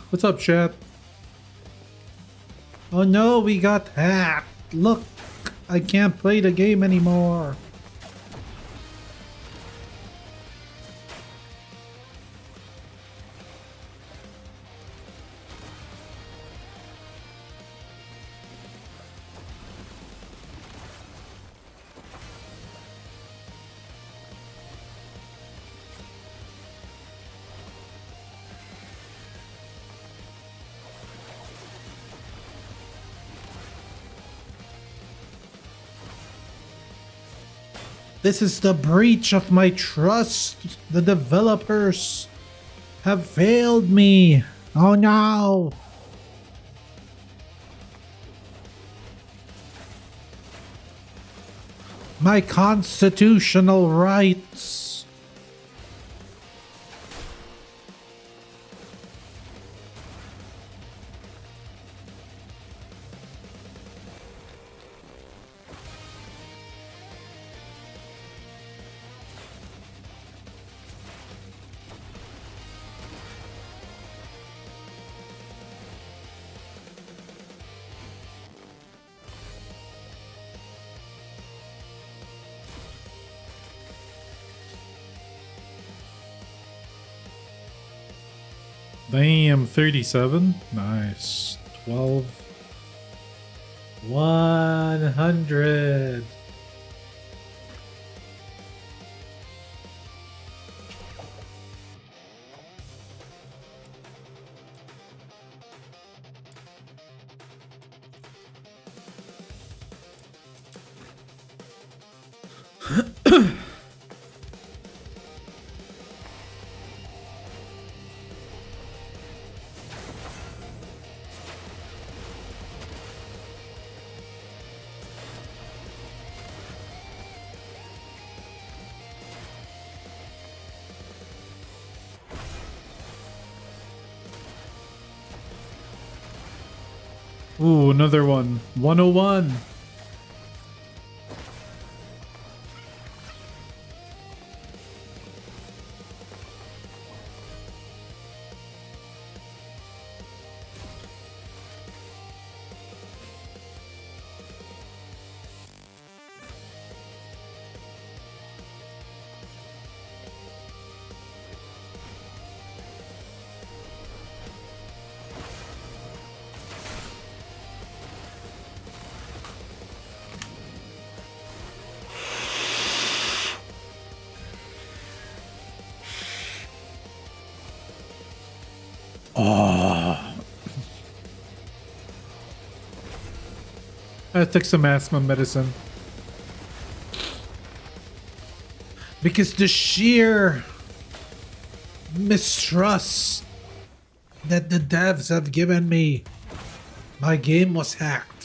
What's up, chat? Oh no, we got hacked. Look, I can't play the game anymore. This is the breach of my trust. The developers have failed me. Oh no. My constitutional rights. Damn, 37. Nice. 12. 100. Ooh, another one. 101. I took some asthma medicine. Because the sheer mistrust that the devs have given me, my game was hacked.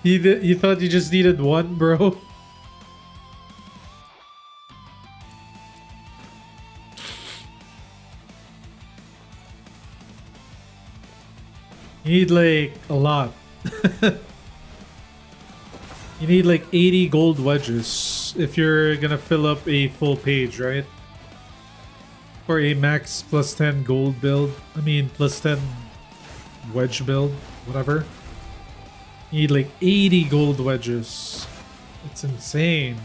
You thought you just needed one, bro? You need like a lot. You need like 80 gold wedges if you're gonna fill up a full page, right? For a max plus 10 gold build. I mean, plus 10 wedge build, whatever. You need like 80 gold wedges. It's insane.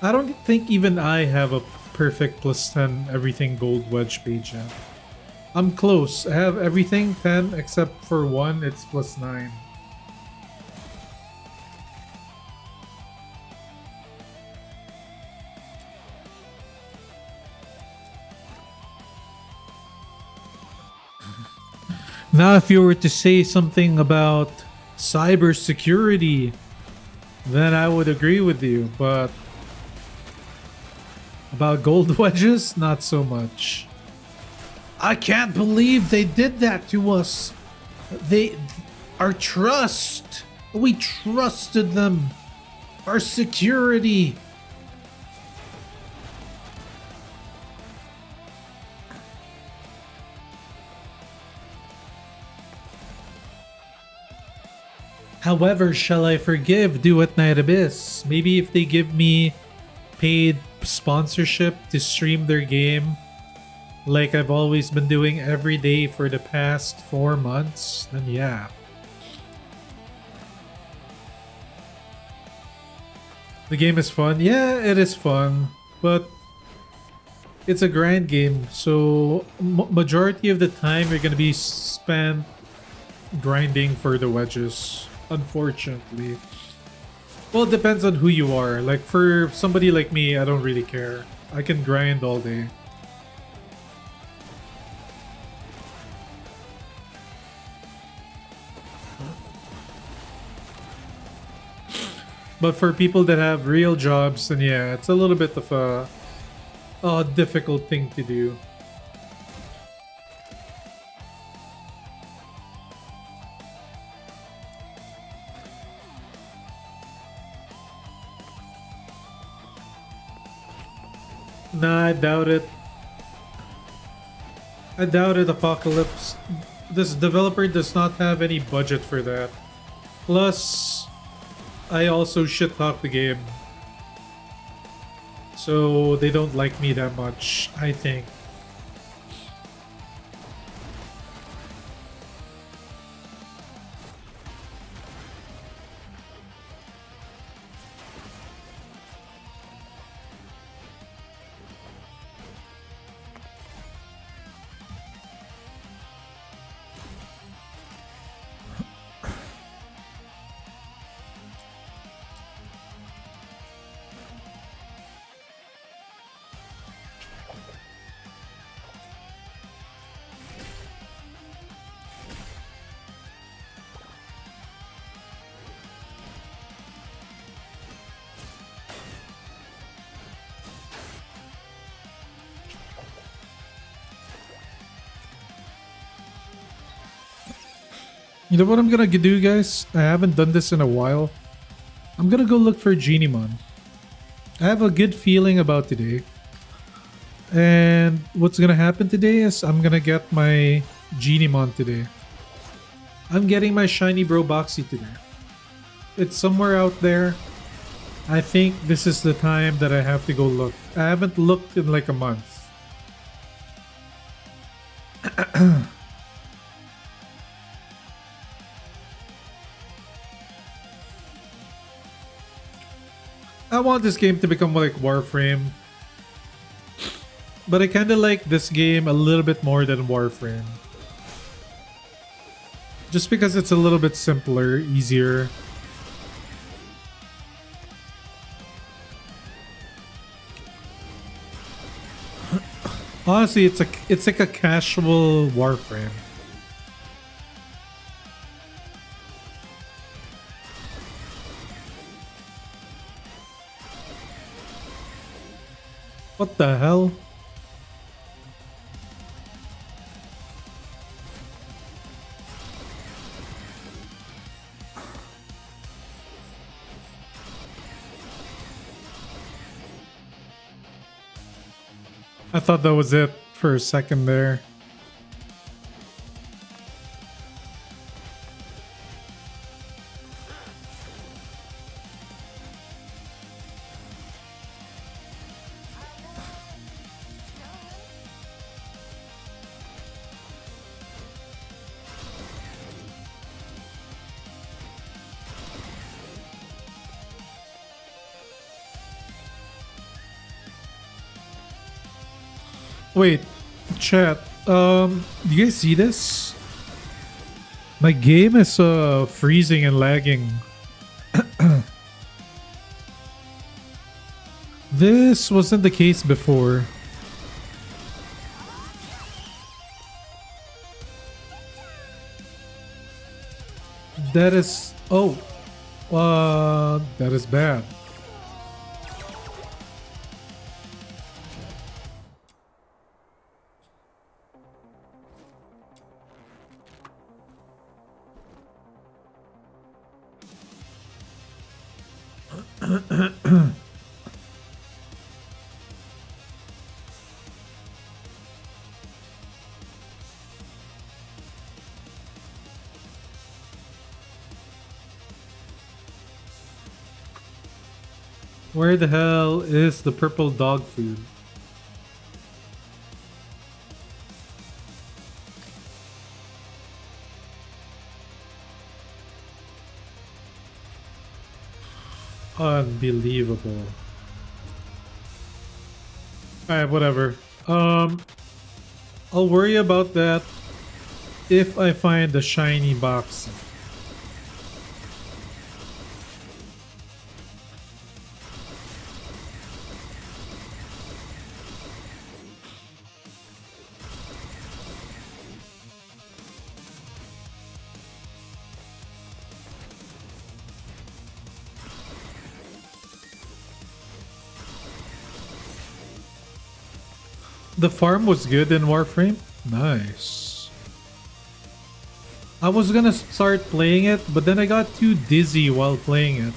I don't think even I have a perfect plus 10 everything gold wedge page yet. I'm close. I have everything 10 except for one, it's plus 9. Now, if you were to say something about cybersecurity, then I would agree with you, but about gold wedges, not so much. I can't believe they did that to us. Our trust. We trusted them. Our security. However, shall I forgive Duet Night Abyss? Maybe if they give me paid sponsorship to stream their game like I've always been doing every day for the past 4 months, then yeah. The game is fun. Yeah, it is fun, but it's a grind game, so majority of the time you're gonna be spent grinding for the wedges, unfortunately. Well, it depends on who you are. Like for somebody like me, I don't really care. I can grind all day. But for people that have real jobs, then yeah, it's a little bit of a difficult thing to do. Nah, I doubt it. I doubt it, Apocalypse. This developer does not have any budget for that. Plus, I also shit talk the game. So they don't like me that much, I think. You know what I'm gonna do, guys? I haven't done this in a while. I'm gonna go look for Genimon. I have a good feeling about today. And what's gonna happen today is I'm gonna get my Genimon today. I'm getting my shiny bro Boxy today. It's somewhere out there. I think this is the time that I have to go look. I haven't looked in like a month. I want this game to become like Warframe. But I kinda like this game a little bit more than Warframe. Just because it's a little bit simpler, easier. Honestly, it's like a casual Warframe. What the hell? I thought that was it for a second there. Wait, chat. Do you guys see this? My game is freezing and lagging. This wasn't the case before. That is that is bad. Where the hell is the purple dog food? Unbelievable. Alright, whatever. I'll worry about that if I find the shiny box. The farm was good in Warframe? Nice. I was gonna start playing it, but then I got too dizzy while playing it.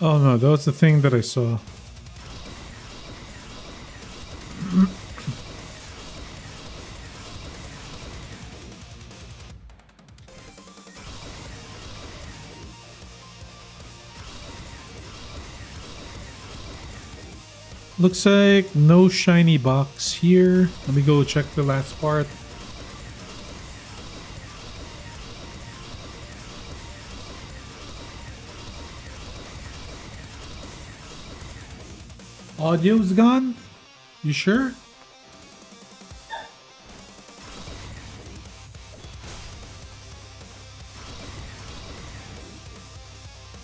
Oh no, that was the thing that I saw. Looks like no shiny box here. Let me go check the last part. Audio's gone? You sure?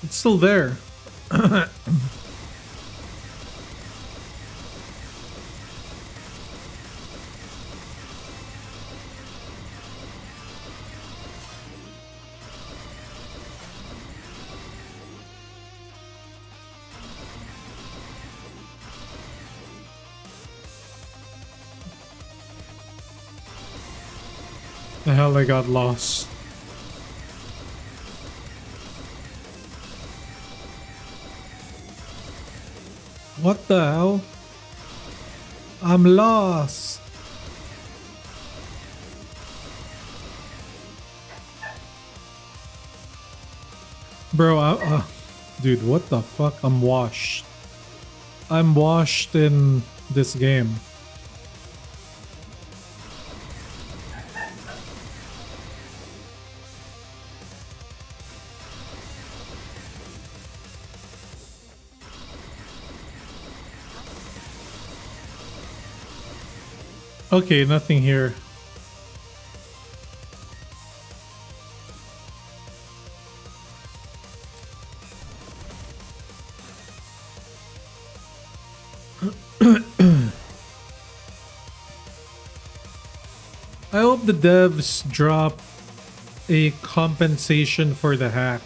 It's still there. The hell I got lost. What the hell? I'm lost. Bro, dude, what the fuck? I'm washed. I'm washed in this game. Okay, nothing here. I hope the devs drop a compensation for the hack.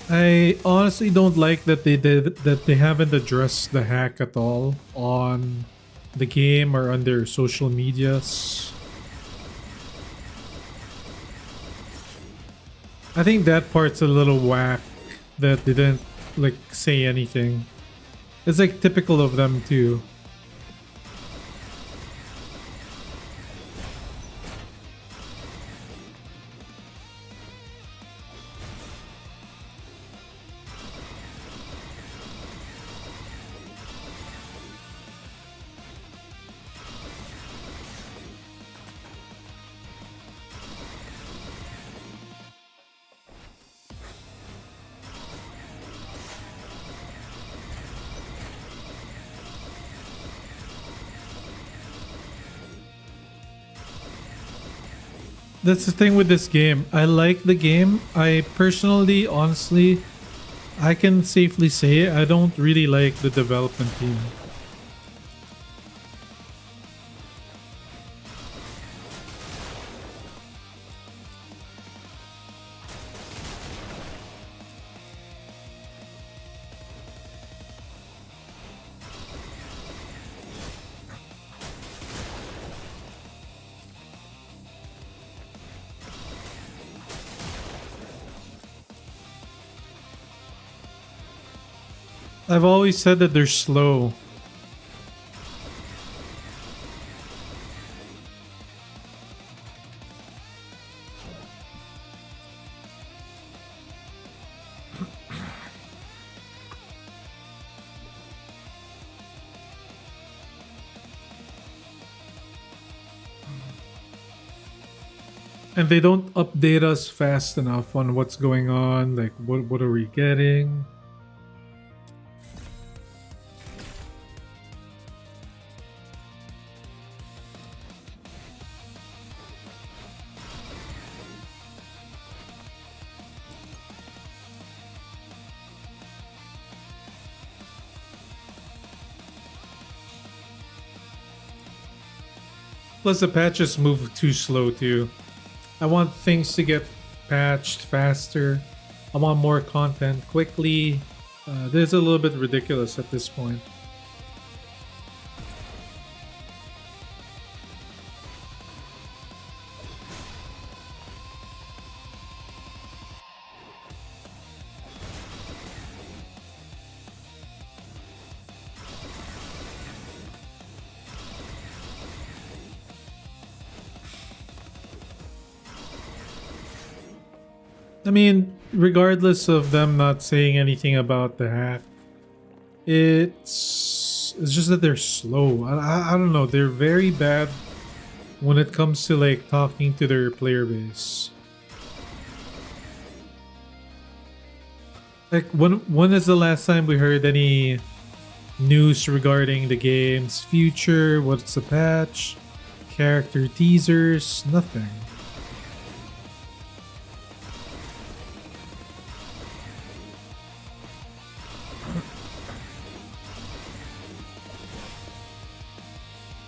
I honestly don't like that they haven't addressed the hack at all on the game or on their social medias. I think that part's a little whack that they didn't like say anything. It's like typical of them too. That's the thing with this game. I like the game. I personally, honestly, I can safely say I don't really like the development team. I've always said that they're slow. And they don't update us fast enough on what's going on, like what are we getting? Plus the patches move too slow too. I want things to get patched faster. I want more content quickly. This is a little bit ridiculous at this point. I mean, regardless of them not saying anything about the hack, it's just that they're slow. I don't know. They're very bad when it comes to like talking to their player base. Like when is the last time we heard any news regarding the game's future? What's the patch? Character teasers? Nothing.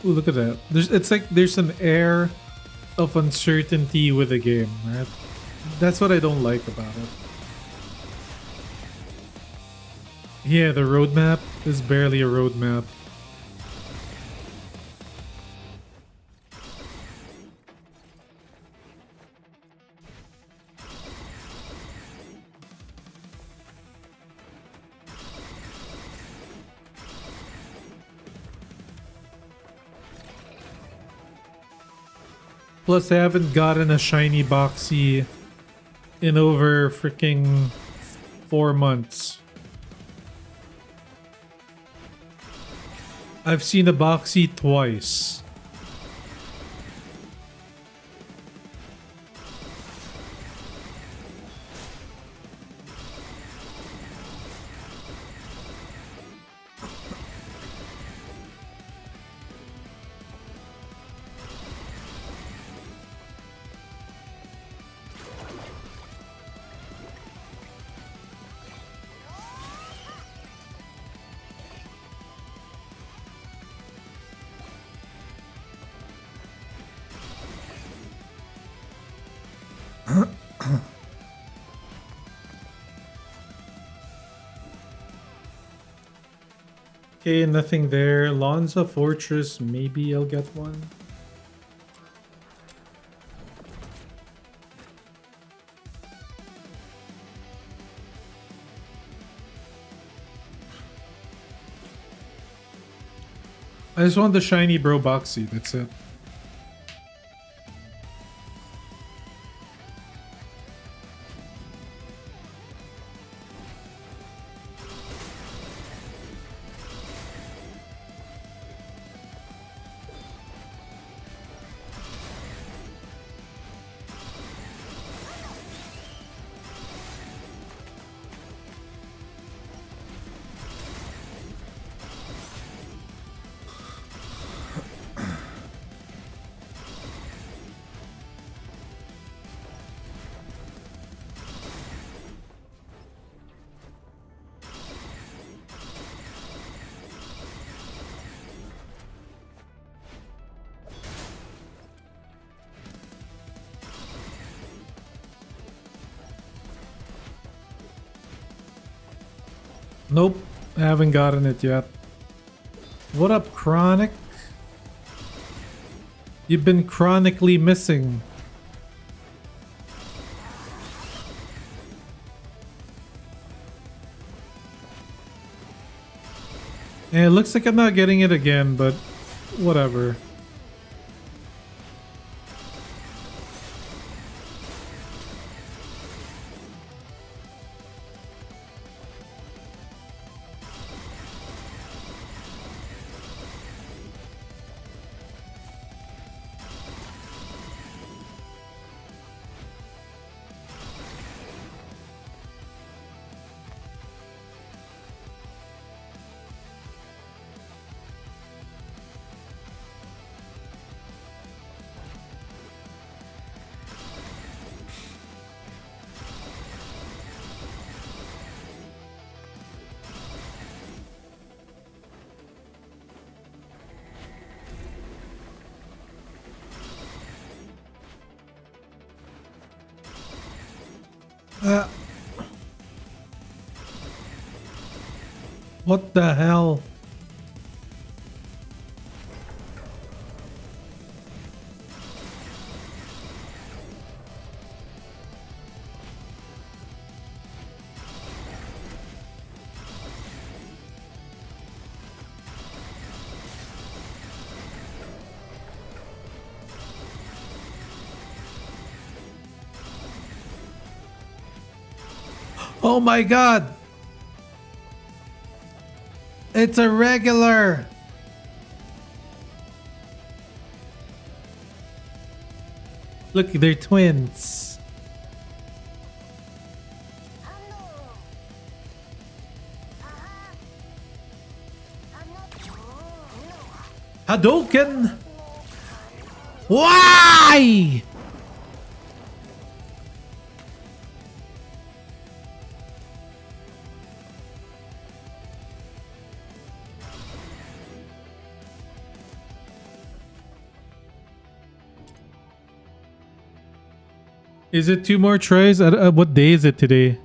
Ooh, look at that. It's like there's an air of uncertainty with the game, right? That's what I don't like about it. Yeah, the roadmap is barely a roadmap. Plus, I haven't gotten a shiny boxy in over freaking 4 months. I've seen a boxy twice. Okay, nothing there. Lonza Fortress, maybe I'll get one. I just want the shiny bro boxy, that's it. Nope, I haven't gotten it yet. What up, Chronic? You've been chronically missing. Yeah, it looks like I'm not getting it again, but whatever. What the hell? Oh my god! It's a regular! Look, they're twins. Hadouken! Why? Is it 2 more tries? What day is it today?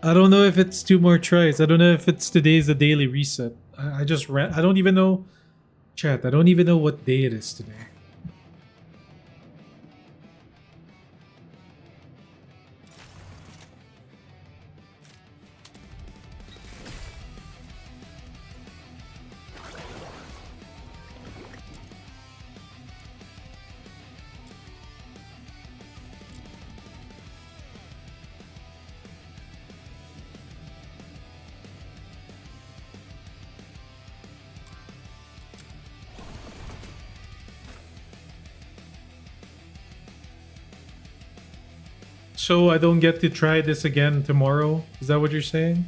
I don't know if it's 2 more tries. I don't know if it's today's the daily reset. I just ran. I don't even know. Chat, I don't even know what day it is today. So I don't get to try this again tomorrow? Is that what you're saying?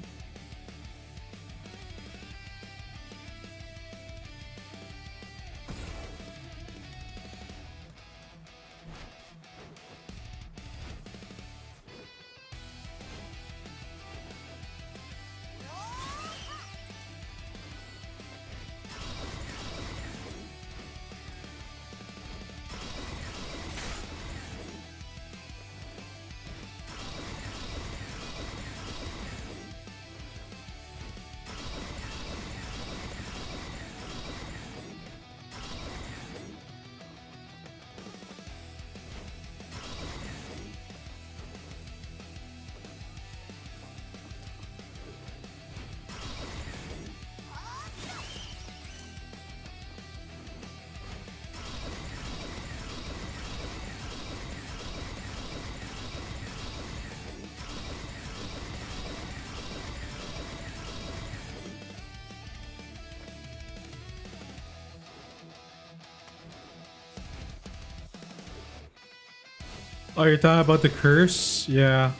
Oh, you're talking about the curse? Yeah.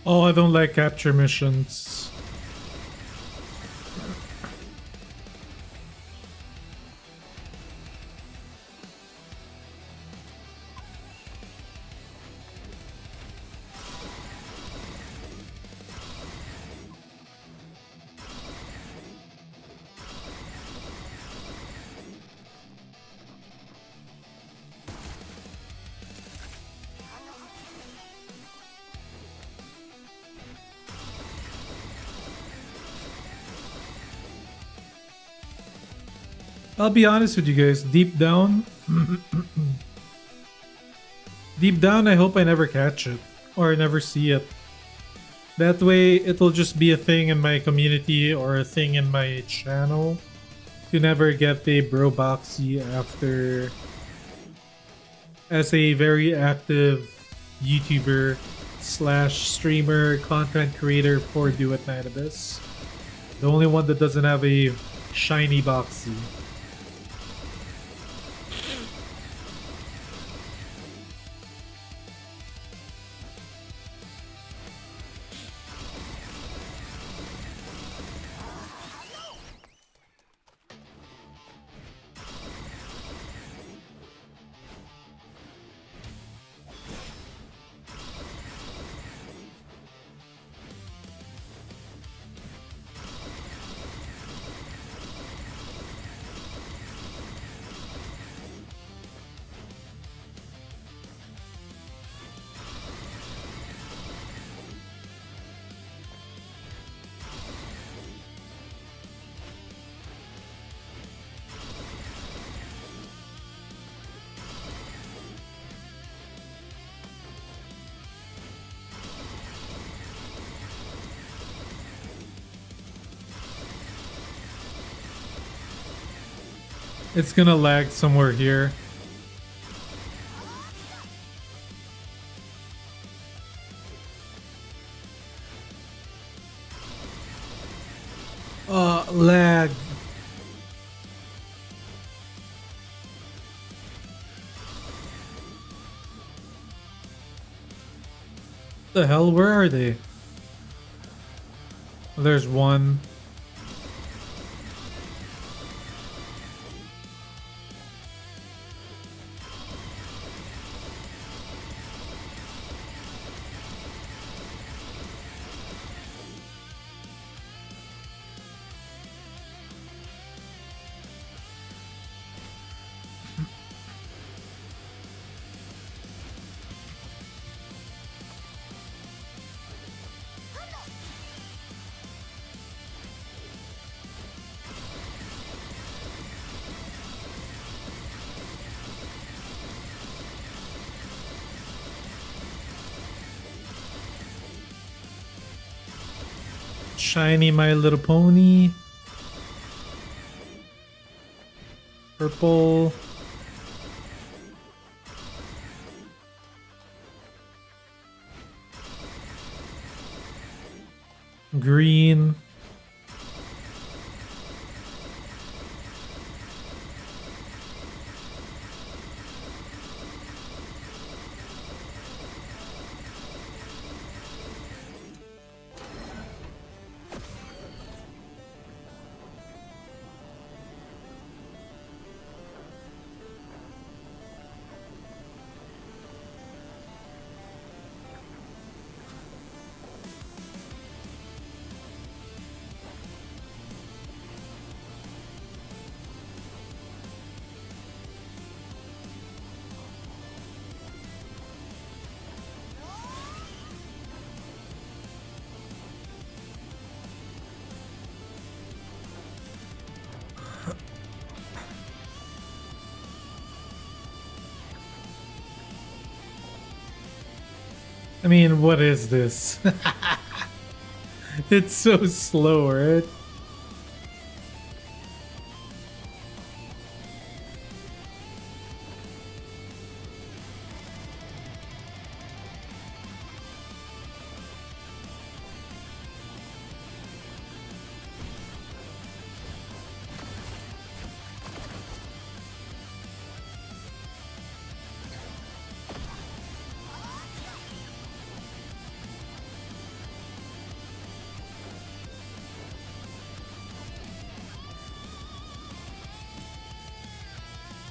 Oh, I don't like capture missions. I'll be honest with you guys. Deep down, I hope I never catch it or never see it. That way, it'll just be a thing in my community or a thing in my channel to never get a bro boxy after as a very active YouTuber slash streamer content creator for Duet Night Abyss. The only one that doesn't have a shiny boxy. It's gonna lag somewhere here. Lag. The hell, where are they? There's one. Shiny My Little Pony. Purple. Green. I mean, what is this? It's so slow, right?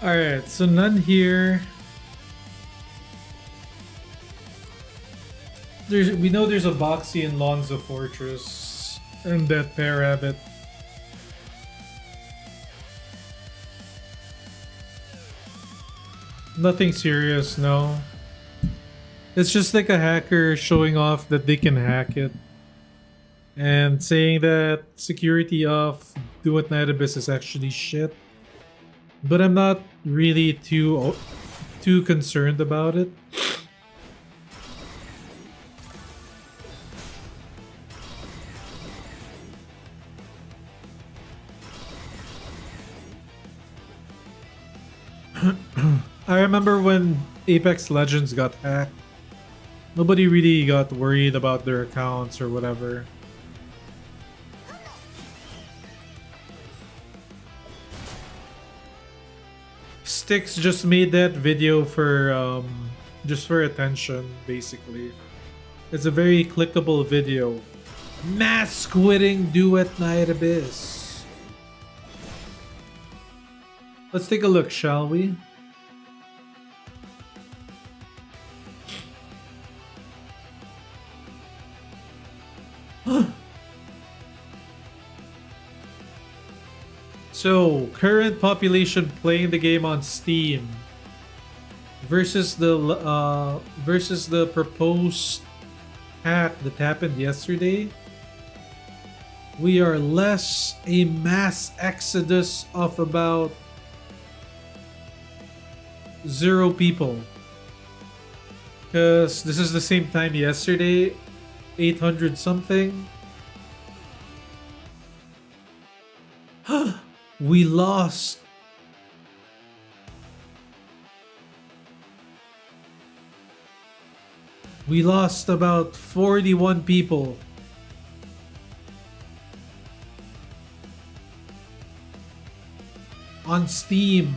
Alright, so none here. We know there's a Boxy in Lonza Fortress and that Pear Rabbit. Nothing serious, no. It's just like a hacker showing off that they can hack it and saying that security of Duet Night Abyss is actually shit. But I'm not really too concerned about it. I remember when Apex Legends got hacked. Nobody really got worried about their accounts or whatever. Sticks just made that video for just for attention, basically. It's a very clickable video. Mass quitting Duet Night Abyss. Let's take a look, shall we? So, current population playing the game on Steam versus the proposed hack that happened yesterday. We are less a mass exodus of about 0 people. Because this is the same time yesterday, 800 something. We lost. We lost about 41 people. On Steam.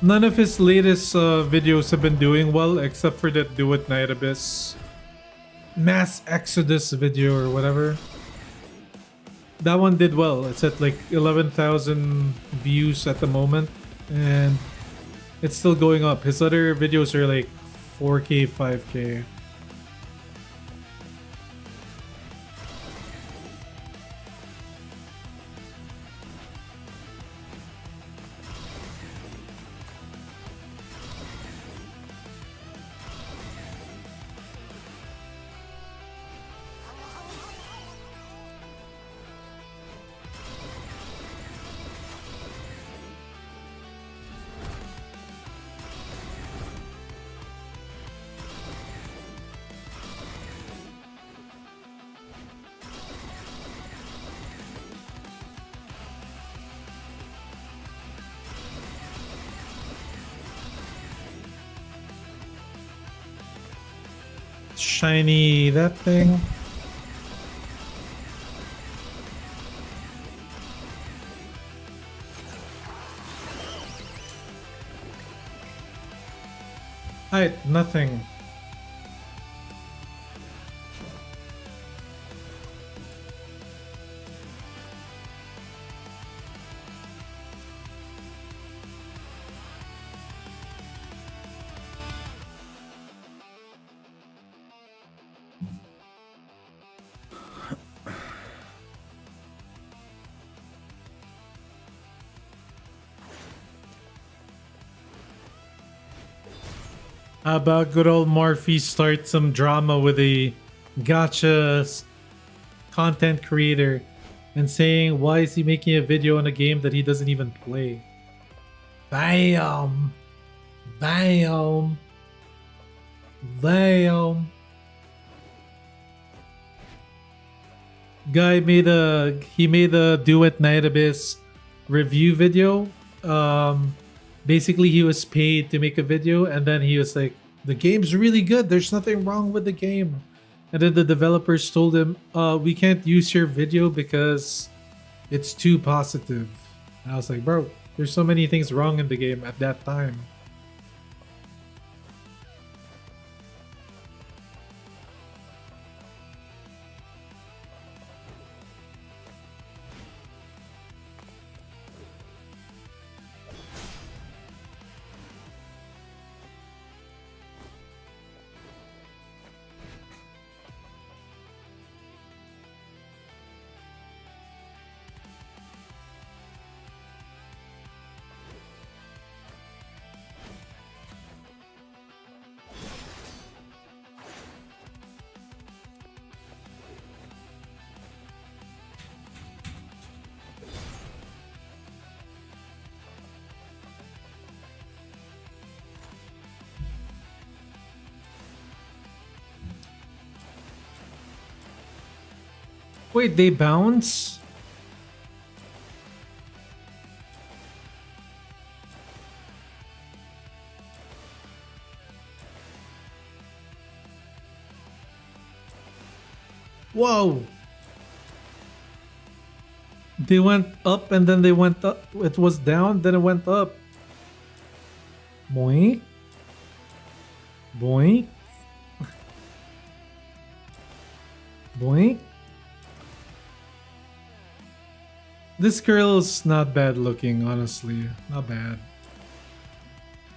None of his latest videos have been doing well except for that Duet Night Abyss Mass Exodus video or whatever. That one did well. It's at like 11,000 views at the moment and it's still going up. His other videos are like 4K, 5K. Shiny that thing. Height, nothing. How about good old Morphy start some drama with a gacha content creator and saying why is he making a video on a game that he doesn't even play? Bam! Bam! Bam! Guy made a Duet Night Abyss review video. Basically, he was paid to make a video, and then he was like, "The game's really good. There's nothing wrong with the game." And then the developers told him, "We can't use your video because it's too positive." And I was like, "Bro, there's so many things wrong in the game at that time." Wait, they bounce? Whoa! They went up and then they went up. It was down, then it went up. Boink. Boink. Boink. This girl's not bad looking, honestly. Not bad.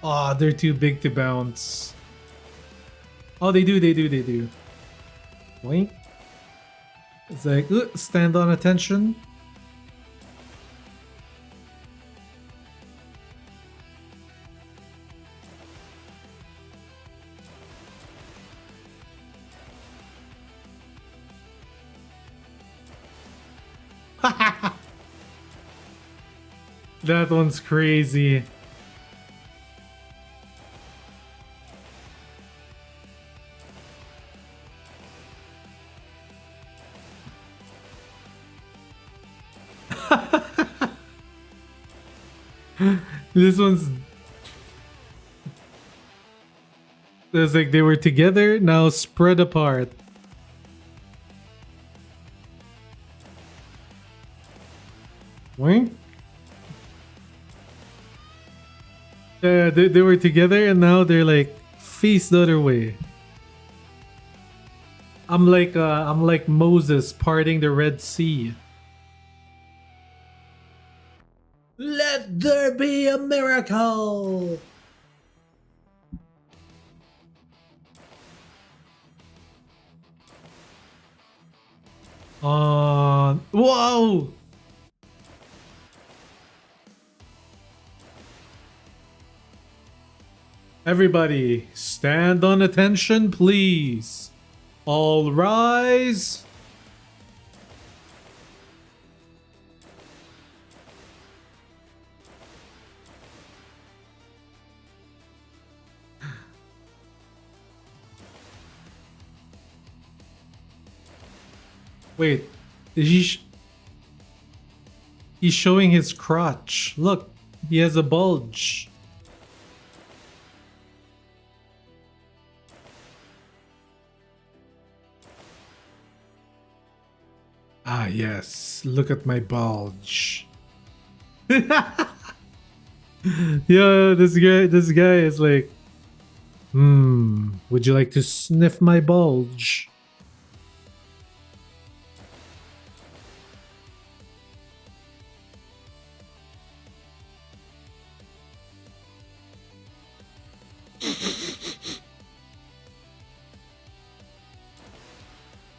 Aw, they're too big to bounce. Oh, they do. Boink. It's like, stand on attention. That one's crazy. This one's... It's like they were together, now spread apart. Wink? Yeah, they were together and now they're like face the other way. I'm like Moses parting the Red Sea. Let there be a miracle. Whoa! Everybody, stand on attention, please. All rise. Wait, is he's showing his crotch. Look, he has a bulge. Ah, yes. Look at my bulge. Yeah, this guy is like, would you like to sniff my bulge?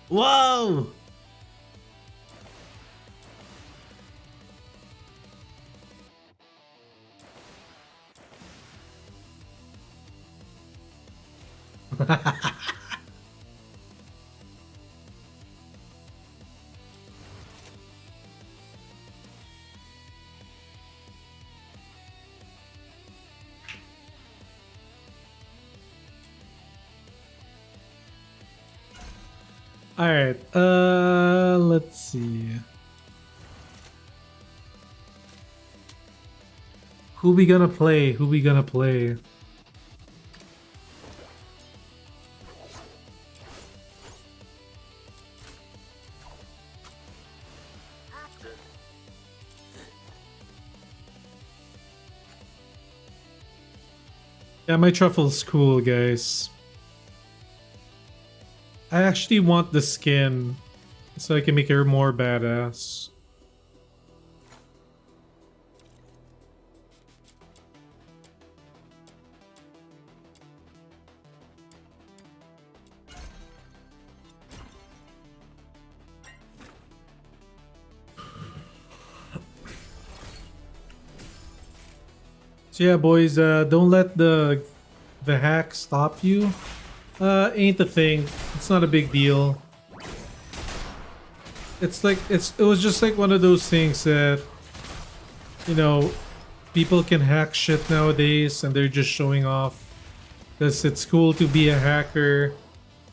Whoa! All right. Let's see. Who we gonna play? Who we gonna play? Yeah, my truffle's cool, guys. I actually want the skin so I can make her more badass. So yeah, boys, don't let the hack stop you. Ain't the thing. It's not a big deal. It's like it was just like one of those things that, you know, people can hack shit nowadays and they're just showing off. Because it's cool to be a hacker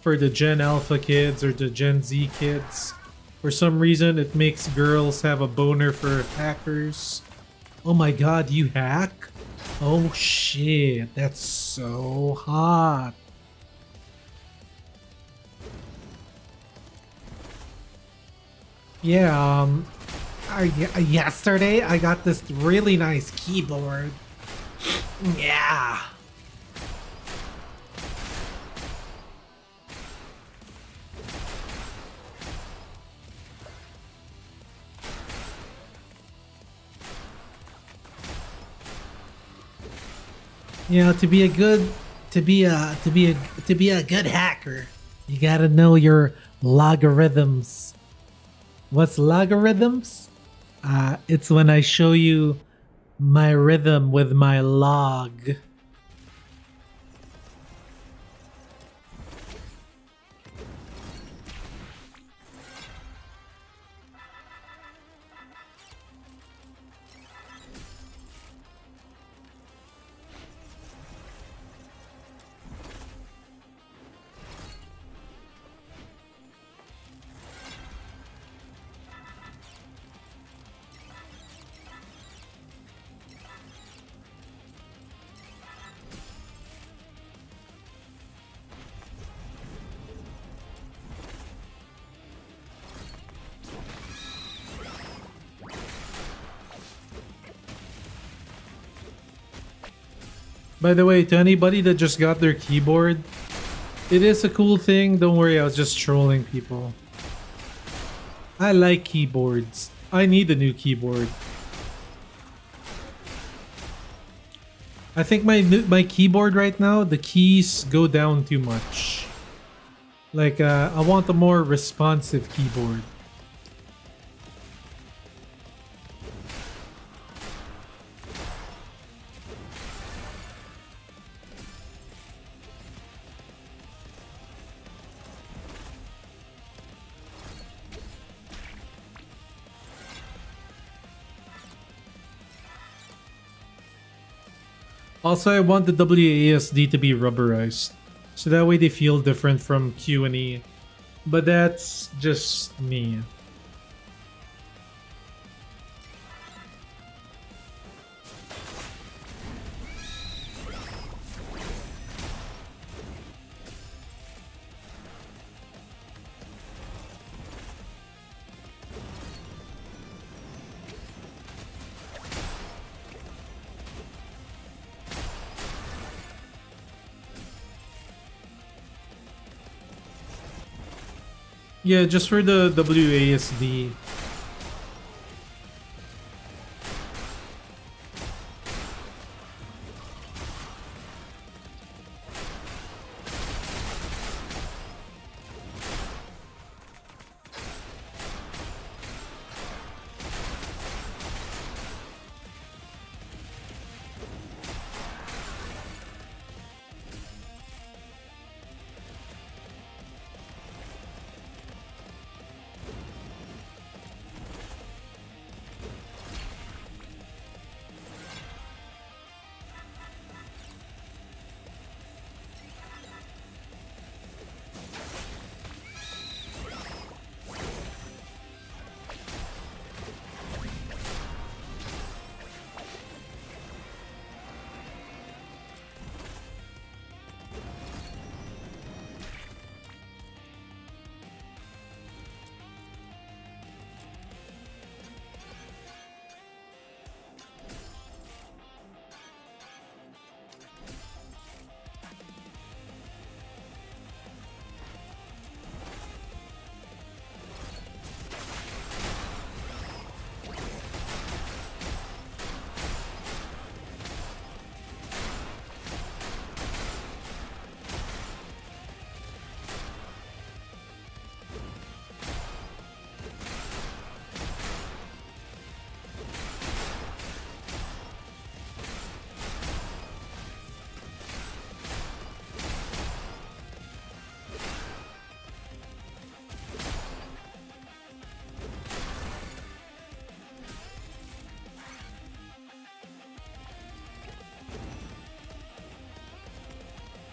for the Gen Alpha kids or the Gen Z kids. For some reason, it makes girls have a boner for hackers. Oh my god, you hack? Oh shit, that's so hot. Yeah, yesterday I got this really nice keyboard. Yeah. You know, to be a good hacker, you gotta know your logarithms. What's logarithms? It's when I show you my rhythm with my log. By the way, to anybody that just got their keyboard, it is a cool thing. Don't worry, I was just trolling people. I like keyboards. I need a new keyboard. I think my keyboard right now, the keys go down too much. Like, I want a more responsive keyboard. Also, I want the WASD to be rubberized, so that way they feel different from Q and E. But that's just me. Yeah, just for the WASD.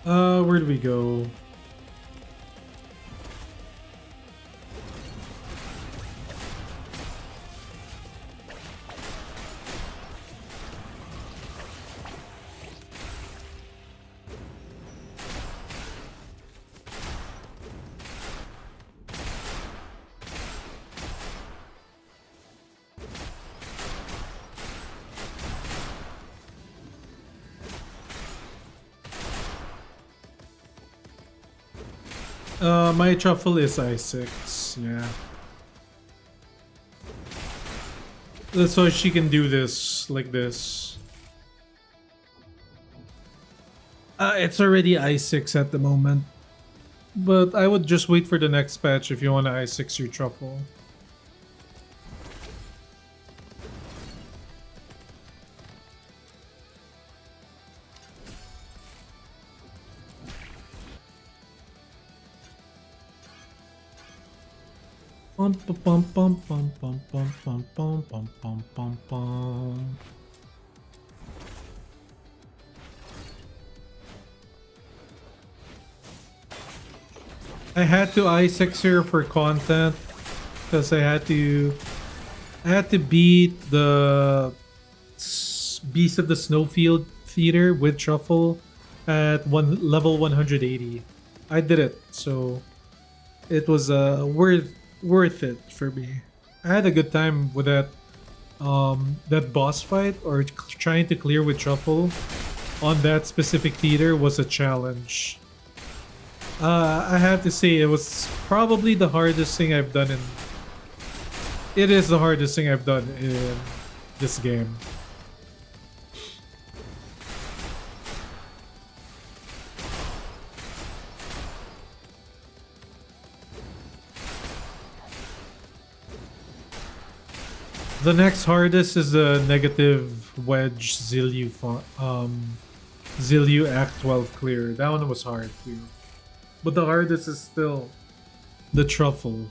Where do we go? My truffle is I6, yeah. That's why she can do this, like this. It's already I6 at the moment. But I would just wait for the next patch if you want to I6 your truffle. Bum bum bum bum bum bum bum bum bum bum bum bum. I had to I6 her for content because I had to beat the Beast of the Snowfield Theater with Truffle at level 180. I did it, so it was worth it for me. I had a good time with that boss fight, or trying to clear with Truffle on that specific theater was a challenge. I have to say it was probably the hardest thing I've done in. It is the hardest thing I've done in this game. The next hardest is the negative wedge Zilyu Act 12 clear. That one was hard too. But the hardest is still the truffle.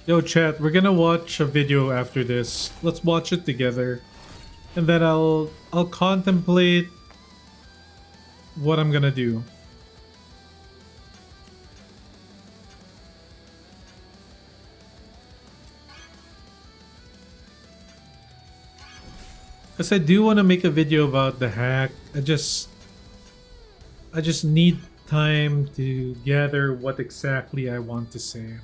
Yo chat, we're gonna watch a video after this. Let's watch it together. And then I'll contemplate what I'm gonna do. Cause I do want to make a video about the hack. I just need time to gather what exactly I want to say.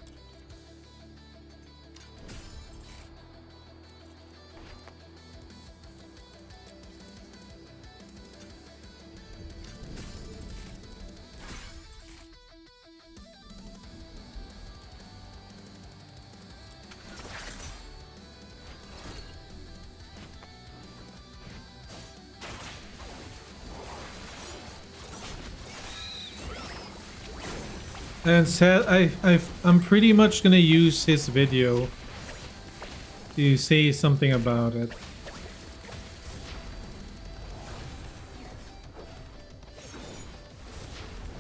And I'm pretty much gonna use his video to say something about it.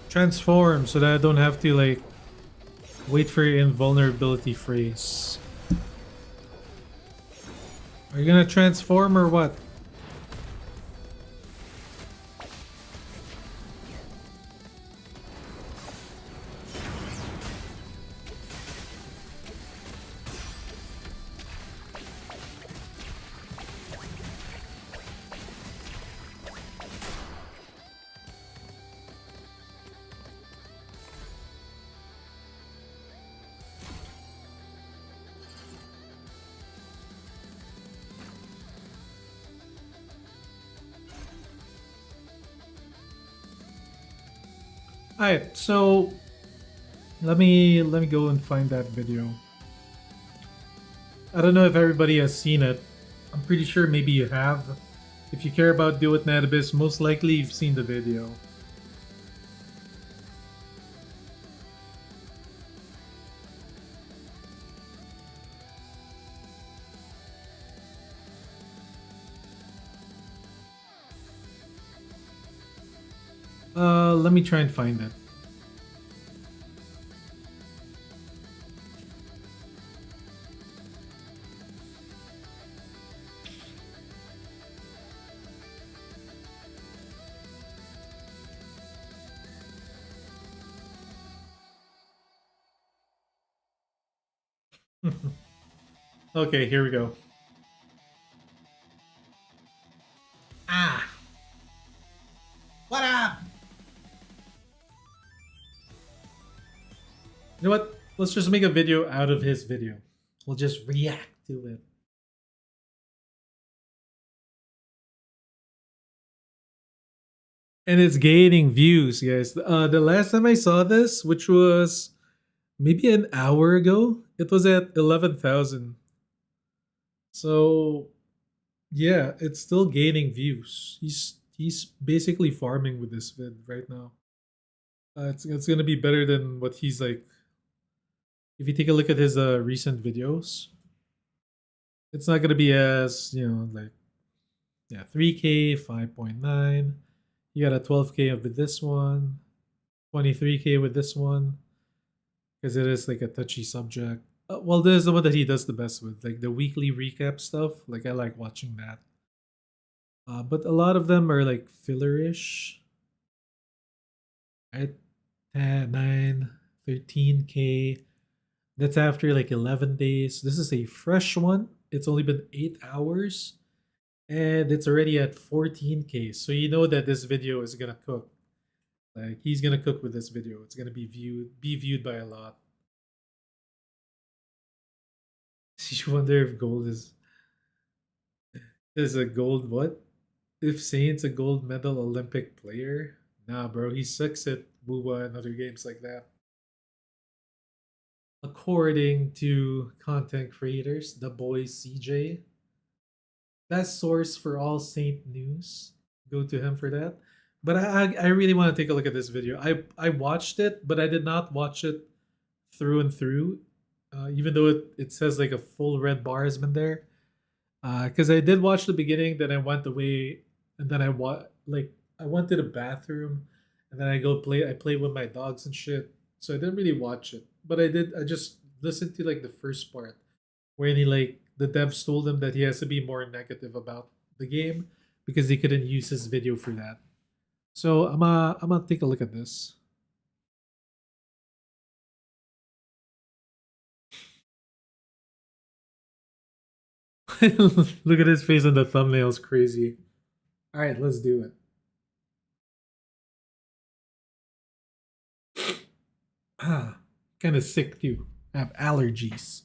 Transform so that I don't have to like Wait for your invulnerability phrase. Are you gonna transform or what? Alright, so let me go and find that video. I don't know if everybody has seen it. I'm pretty sure maybe you have. If you care about Duet Night Abyss, most likely you've seen the video. Let me try and find it. Okay, here we go. Ah! What up? You know what? Let's just make a video out of his video. We'll just react to it. And it's gaining views, guys. The last time I saw this, which was maybe an hour ago, it was at 11,000. So yeah, it's still gaining views. He's basically farming with this vid right now. It's gonna be better than what he's like. If you take a look at his recent videos, it's not gonna be as like 3K, 5.9. You got a 12K with this one, 23K with this one, because it is like a touchy subject. Well, this is the one that he does the best with, like the weekly recap stuff. Like I like watching that. But a lot of them are like fillerish. Right? 10, 9, 13K. That's after like 11 days. This is a fresh one. It's only been 8 hours. And it's already at 14K. So you know that this video is gonna cook. Like he's gonna cook with this video. It's gonna be viewed by a lot. You wonder if gold is a gold what? If Saint's a gold medal Olympic player? Nah, bro, he sucks at Booba and other games like that. According to content creators, the boy CJ, best source for all Saint news. Go to him for that. But I really want to take a look at this video. I watched it, but I did not watch it through and through. Even though it says like a full red bar has been there. Because I did watch the beginning, then I went away, and then I went to the bathroom, and then I played with my dogs and shit. So I didn't really watch it. But I just listened to like the first part where the devs told him that he has to be more negative about the game because they couldn't use his video for that. So I'm gonna take a look at this. Look at his face on the thumbnails, crazy. All right, let's do it. Ah, kind of sick too. I have allergies.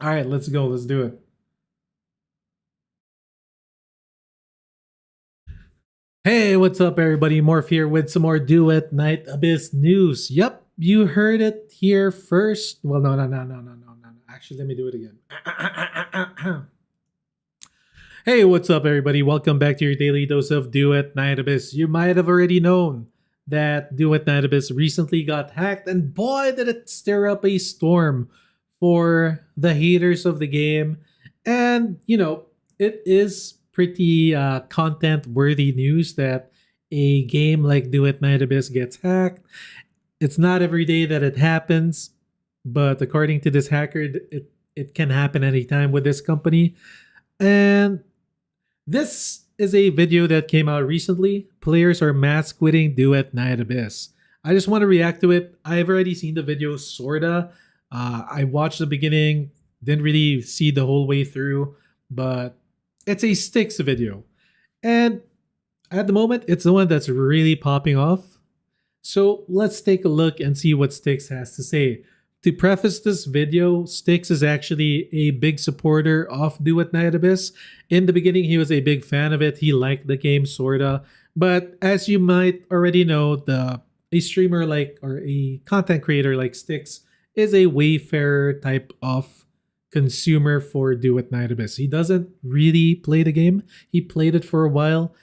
All right, let's go. Let's do it. Hey, what's up, everybody? Morph here with some more Duet Night Abyss news. Yep, you heard it here first. Well, no. Actually, let me do it again. Hey, what's up, everybody? Welcome back to your daily dose of Duet Night Abyss. You might have already known that Duet Night Abyss recently got hacked, and boy, did it stir up a storm for the haters of the game. And, it is pretty content worthy news that a game like Duet Night Abyss gets hacked. It's not every day that it happens, but according to this hacker, it can happen anytime with this company. And this is a video that came out recently. Players are mass quitting Duet Night Abyss. I just want to react to it. I've already seen the video, sorta. I watched the beginning, didn't really see the whole way through, but it's a Sticks video. And at the moment, it's the one that's really popping off. So let's take a look and see what Sticks has to say. To preface this video, Sticks is actually a big supporter of Duet Night Abyss. In the beginning, he was a big fan of it. He liked the game, sorta. But as you might already know, a streamer like, or a content creator like Sticks is a wayfarer type of consumer for Duet Night Abyss. He doesn't really play the game. He played it for a while.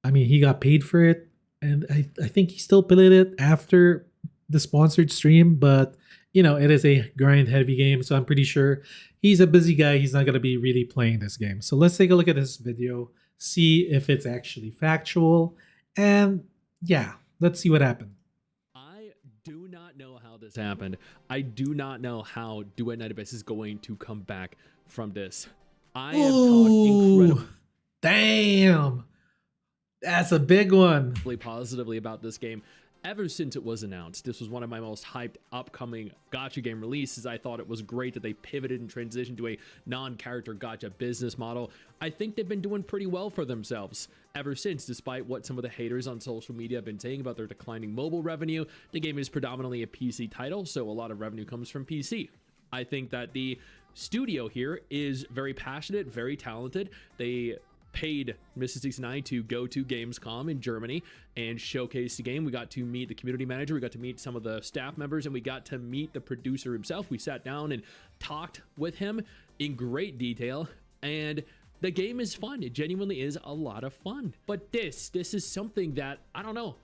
I mean, he got paid for it. And I think he still played it after the sponsored stream, but you know, it is a grind heavy game, so I'm pretty sure he's a busy guy. He's not going to be really playing this game. So let's take a look at this video, see if it's actually factual, and yeah, let's see what happened. I do not know how this happened. I do not know how Duet Night Abyss is going to come back from this. I have talked incredibly damn. That's a big one. Positively about this game ever since it was announced. This was one of my most hyped upcoming gacha game releases. I thought it was great that they pivoted and transitioned to a non-character gacha business model. I think they've been doing pretty well for themselves ever since, despite what some of the haters on social media have been saying about their declining mobile revenue. The game is predominantly a PC title, so a lot of revenue comes from PC. I think that the studio here is very passionate, very talented. They paid Mrs. 69 to go to Gamescom in Germany and showcase the game. We got to meet the community manager, we got to meet some of the staff members, and we got to meet the producer himself. We sat down and talked with him in great detail, and the game is fun. It genuinely is a lot of fun. But this is something that, I don't know,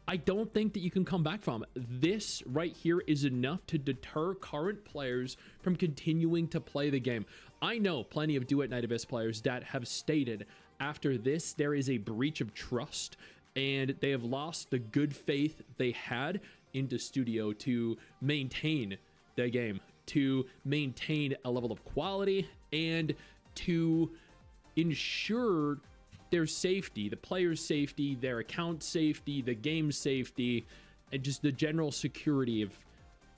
I don't think that you can come back from. This right here is enough to deter current players from continuing to play the game. I know plenty of Duet Night Abyss players that have stated after this there is a breach of trust and they have lost the good faith they had into studio to maintain the game, to maintain a level of quality, and to ensure their safety, the player's safety, their account safety, the game's safety, and just the general security of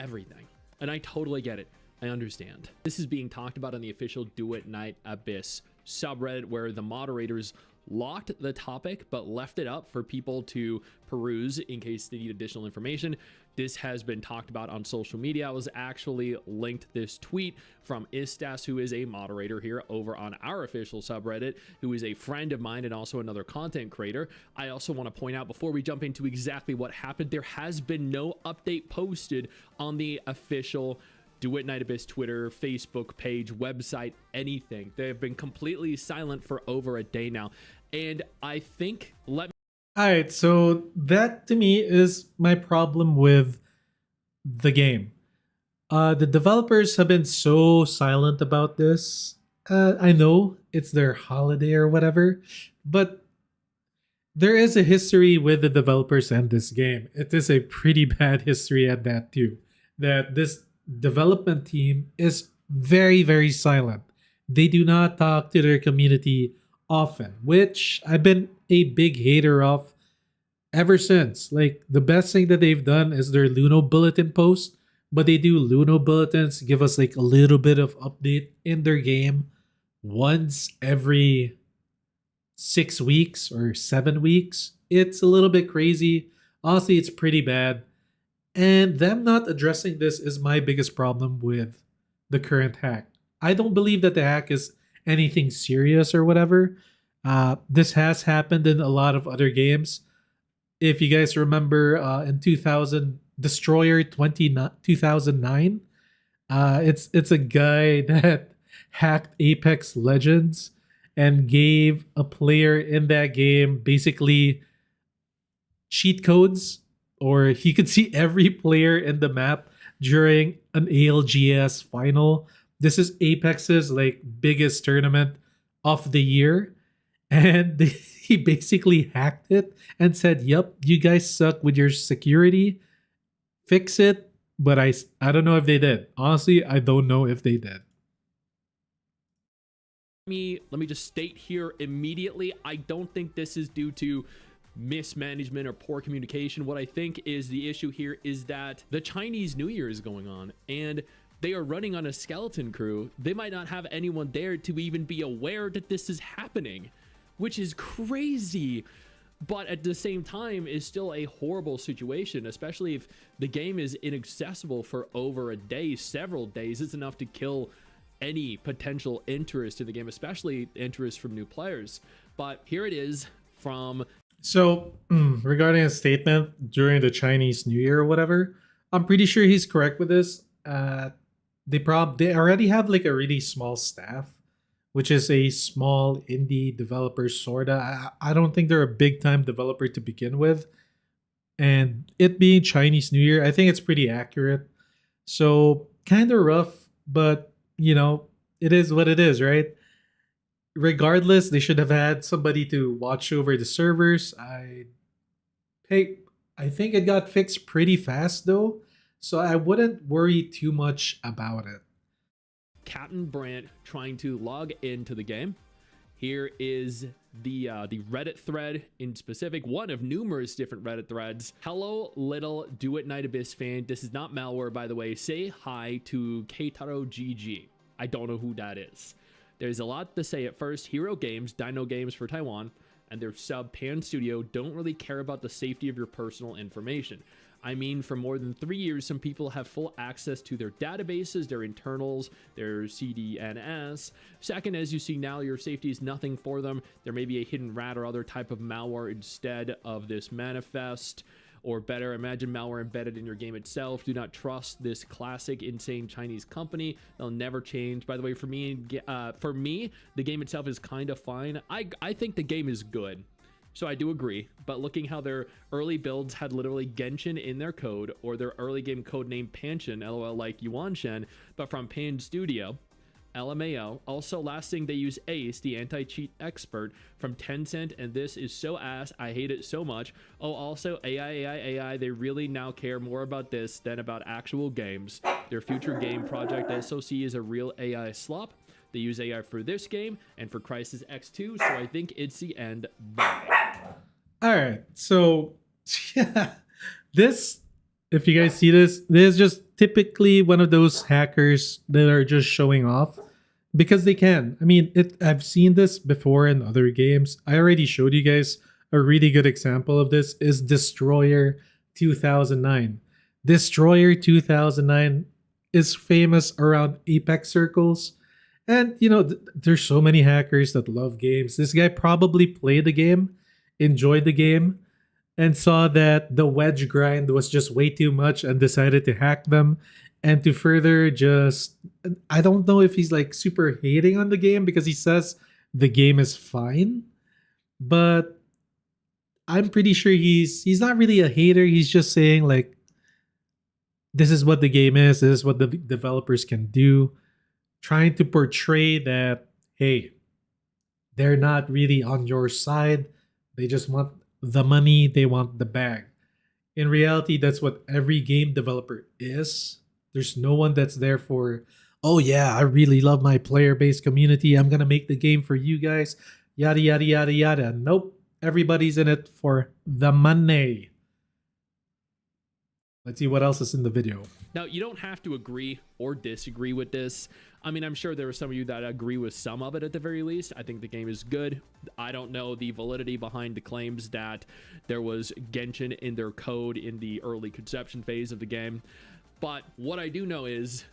everything. And I totally get it. I understand. This is being talked about on the official Duet Night Abyss subreddit, where the moderators locked the topic but left it up for people to peruse in case they need additional information. This has been talked about on social media. I was actually linked this tweet from Istas, who is a moderator here over on our official subreddit, who is a friend of mine and also another content creator. I also want to point out, before we jump into exactly what happened, there has been no update posted on the official Duet Night Abyss Twitter, Facebook page, website, anything. They have been completely silent for over a day now. And I think, Alright, so that to me is my problem with the game. The developers have been so silent about this. I know it's their holiday or whatever, but there is a history with the developers and this game. It is a pretty bad history at that too. That this development team is very, very silent. They do not talk to their community often, which I've been a big hater of ever since. Like, the best thing that they've done is their Luno Bulletin post, but they do Luno Bulletins, give us like a little bit of update in their game once every 6 weeks or 7 weeks. It's a little bit crazy. Honestly, it's pretty bad. And them not addressing this is my biggest problem with the current hack. I don't believe that the hack is anything serious or whatever. This has happened in a lot of other games. If you guys remember in 2000, Destroyer 2009, it's a guy that hacked Apex Legends and gave a player in that game basically cheat codes, or he could see every player in the map during an ALGS final. This is Apex's like biggest tournament of the year, and he basically hacked it and said, "Yep, you guys suck with your security. Fix it." But I don't know if they did. Honestly, I don't know if they did. Let me just state here immediately, I don't think this is due to mismanagement or poor communication. What I think is the issue here is that the Chinese New Year is going on and they are running on a skeleton crew. They might not have anyone there to even be aware that this is happening, which is crazy. But at the same time is still a horrible situation, especially if the game is inaccessible for over a day, several days. It's enough to kill any potential interest in the game, especially interest from new players. But here it is from... So, regarding a statement during the Chinese New Year or whatever, I'm pretty sure he's correct with this. They already have like a really small staff, which is a small indie developer sorta. I don't think they're a big time developer to begin with, and it being Chinese New Year, I think it's pretty accurate. So kind of rough, but it is what it is, right? Regardless, they should have had somebody to watch over the servers. I think it got fixed pretty fast though, so I wouldn't worry too much about it. Captain Brant trying to log into the game. Here is the Reddit thread in specific, one of numerous different Reddit threads. Hello, little Duet Night Abyss fan. This is not malware, by the way. Say hi to Keitaro GG. I don't know who that is. There's a lot to say at first. Hero Games, Dino Games for Taiwan, and their sub Pan Studio don't really care about the safety of your personal information. I mean, for more than 3 years, some people have full access to their databases, their internals, their CDNS. Second, as you see now, your safety is nothing for them. There may be a hidden rat or other type of malware instead of this manifest. Or better, imagine malware embedded in your game itself. Do not trust this classic insane Chinese company. They'll never change. By the way, for me, the game itself is kind of fine. I think the game is good. So I do agree, but looking how their early builds had literally Genshin in their code, or their early game code named Panshin, lol, like Yuanshen, but from Pan Studio, LMAO. Also, last thing, they use Ace, the anti-cheat expert from Tencent, and this is so ass. I hate it so much. Oh, also, AI, they really now care more about this than about actual games. Their future game project SOC is a real AI slop. They use AI for this game and for Crysis X2, so I think it's the end. Bye. All right, so yeah, this, if you guys see this is just typically one of those hackers that are just showing off because they can. I mean, I've seen this before in other games. I already showed you guys a really good example of this is Destroyer 2009. Destroyer 2009 is famous around Apex circles. And, there's so many hackers that love games. This guy probably played the game, enjoyed the game, and saw that the wedge grind was just way too much and decided to hack them. And to further just, I don't know if he's like super hating on the game because he says the game is fine. But I'm pretty sure he's not really a hater. He's just saying like, this is what the game is. This is what the developers can do. Trying to portray that, hey, they're not really on your side. They just want the money. They want the bag. In reality, that's what every game developer is. There's no one that's there for, oh yeah, I really love my player-based community. I'm going to make the game for you guys. Yada, yada, yada, yada. Nope. Everybody's in it for the money. Let's see what else is in the video. Now, you don't have to agree or disagree with this. I mean, I'm sure there are some of you that agree with some of it at the very least. I think the game is good. I don't know the validity behind the claims that there was Genshin in their code in the early conception phase of the game. But what I do know is,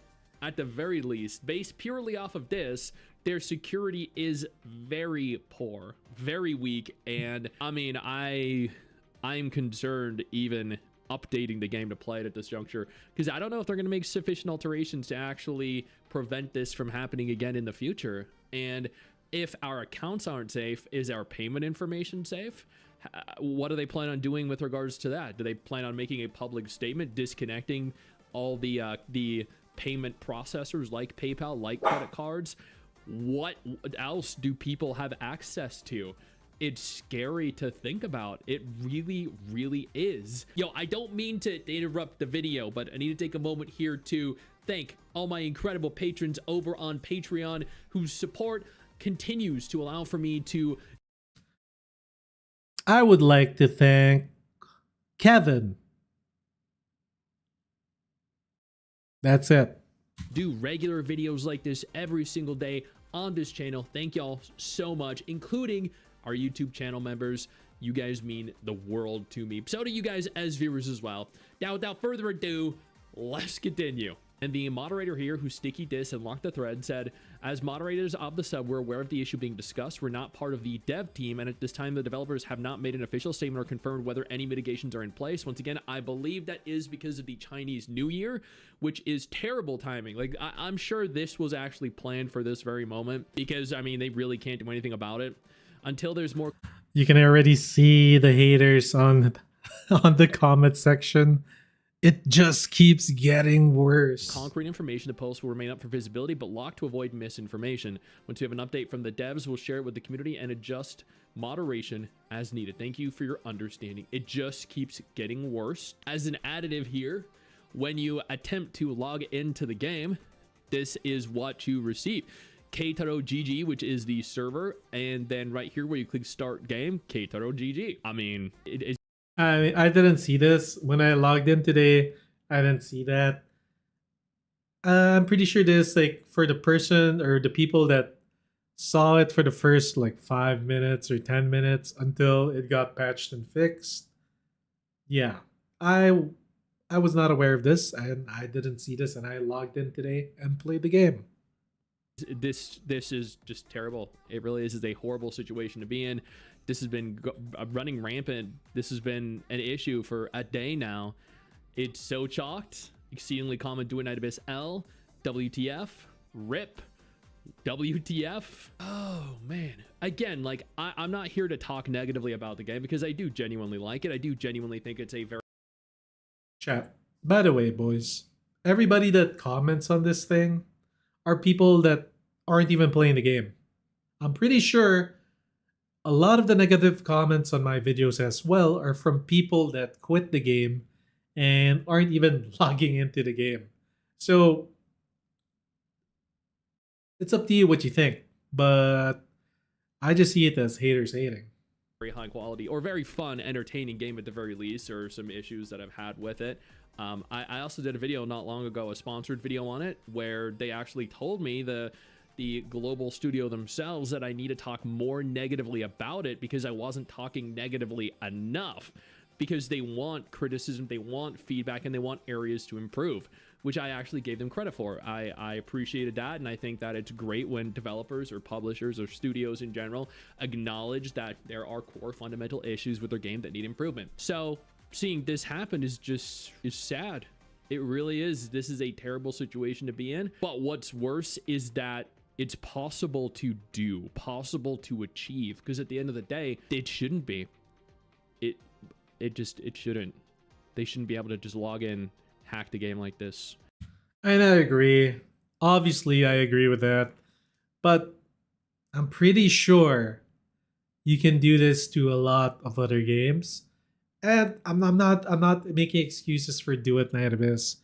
at the very least, based purely off of this, their security is very poor, very weak. And I mean, I'm concerned even updating the game to play it at this juncture, because I don't know if they're going to make sufficient alterations to actually prevent this from happening again in the future. And if our accounts aren't safe, is our payment information safe? What do they plan on doing with regards to that? Do they plan on making a public statement disconnecting all the payment processors like PayPal, like credit cards? what else do people have access to? It's scary to think about. It really, really is. Yo, I don't mean to interrupt the video, but I need to take a moment here to thank all my incredible patrons over on Patreon whose support continues to allow for me to... I would like to thank Kevin. That's it. do regular videos like this every single day on this channel. Thank y'all so much, including our YouTube channel members. You guys mean the world to me. So do you guys as viewers as well. Now, without further ado, let's continue. And the moderator here who sticky diss and locked the thread said, as moderators of the sub, we're aware of the issue being discussed. We're not part of the dev team, and at this time, the developers have not made an official statement or confirmed whether any mitigations are in place. Once again, I believe that is because of the Chinese New Year, which is terrible timing. Like, I'm sure this was actually planned for this very moment because, I mean, they really can't do anything about it until there's more. You can already see the haters on the comment section. It just keeps getting worse. Concrete information. The post will remain up for visibility, but locked to avoid misinformation. Once we have an update from the devs, we'll share it with the community and adjust moderation as needed. Thank you for your understanding. It just keeps getting worse. As an additive here, when you attempt to log into the game, this is what you receive. Keitaro GG, which is the server, and then right here where you click start game, Keitaro GG. I mean, it's I didn't see this when I logged in today. I didn't see that. I'm pretty sure this, like, for the person or the people that saw it for the first like 5 minutes or 10 minutes until it got patched and fixed. Yeah, I was not aware of this and I didn't see this, and I logged in today and played the game. this is just terrible. It really is a horrible situation to be in. This has been running rampant. This has been an issue for a day now. It's so chalked. Exceedingly common. Duet Night Abyss L. WTF. RIP. WTF. Oh man. Again, like, I'm not here to talk negatively about the game because I do genuinely like it. I do genuinely think it's a very... Chat. By the way, boys, everybody that comments on this thing are people that aren't even playing the game. I'm pretty sure a lot of the negative comments on my videos as well are from people that quit the game and aren't even logging into the game. So it's up to you what you think, but I just see it as haters hating. Very high quality or very fun, entertaining game at the very least, or some issues that I've had with it. I also did a video not long ago, a sponsored video on it, where they actually told me, the global studio themselves, that I need to talk more negatively about it because I wasn't talking negatively enough, because they want criticism, they want feedback, and they want areas to improve, which I actually gave them credit for. I appreciated that, and I think that it's great when developers or publishers or studios in general acknowledge that there are core fundamental issues with their game that need improvement. So seeing this happen is sad. It really is. This is a terrible situation to be in. But what's worse is that it's possible to do, possible to achieve, because at the end of the day, it shouldn't be. It shouldn't. They shouldn't be able to just log in, hack the game like this. And I agree. Obviously, I agree with that. But I'm pretty sure you can do this to a lot of other games. And I'm not making excuses for Duet Night Abyss.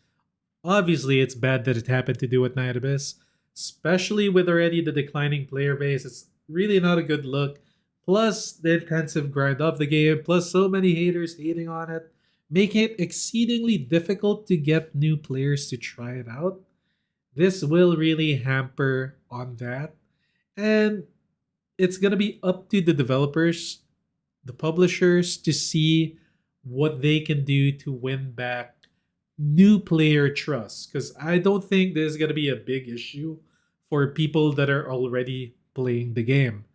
Obviously, it's bad that it happened to Duet Night Abyss, especially with already the declining player base. It's really not a good look. Plus the intensive grind of the game, plus so many haters hating on it, making it exceedingly difficult to get new players to try it out. This will really hamper on that. And it's going to be up to the developers, the publishers, to see what they can do to win back new player trust. Because I don't think there's going to be a big issue for people that are already playing the game.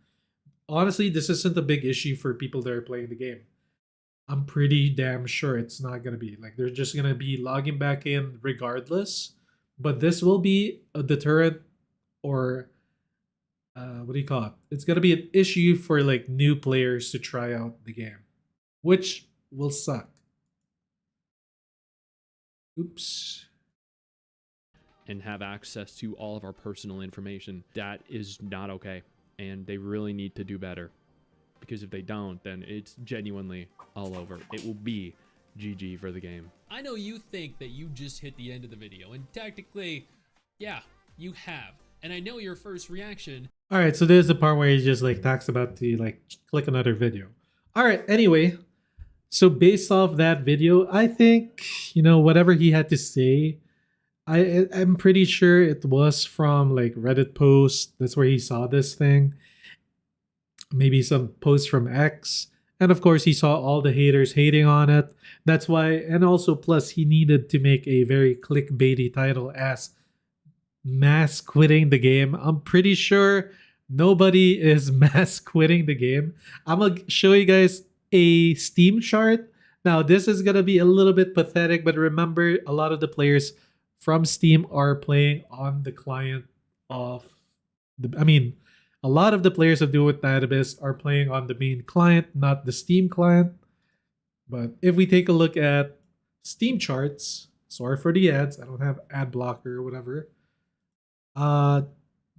Honestly, this isn't a big issue for people that are playing the game. I'm pretty damn sure it's not going to be. Like, they're just going to be logging back in regardless. But this will be a deterrent, or what do you call it? It's going to be an issue for like new players to try out the game, which will suck. Oops. and have access to all of our personal information. That is not okay, and they really need to do better, because if they don't, then it's genuinely all over. It will be GG for the game. I know you think that you just hit the end of the video, and technically, yeah, you have. And I know your first reaction. All right, so there's the part where he just like talks about to like click another video. All right, anyway, so based off that video, I think, you know, whatever he had to say, I'm pretty sure it was from like Reddit posts. That's where he saw this thing. Maybe some posts from X. And of course, he saw all the haters hating on it. That's why, and also plus he needed to make a very clickbaity title as mass quitting the game. I'm pretty sure nobody is mass quitting the game. I'm gonna show you guys a Steam chart. Now, this is gonna be a little bit pathetic, but remember, a lot of the players from Steam are playing on the client of a lot of the players of Duet Night Abyss are playing on the main client, not the Steam client. But if we take a look at Steam charts, sorry for the ads, I don't have ad blocker or whatever.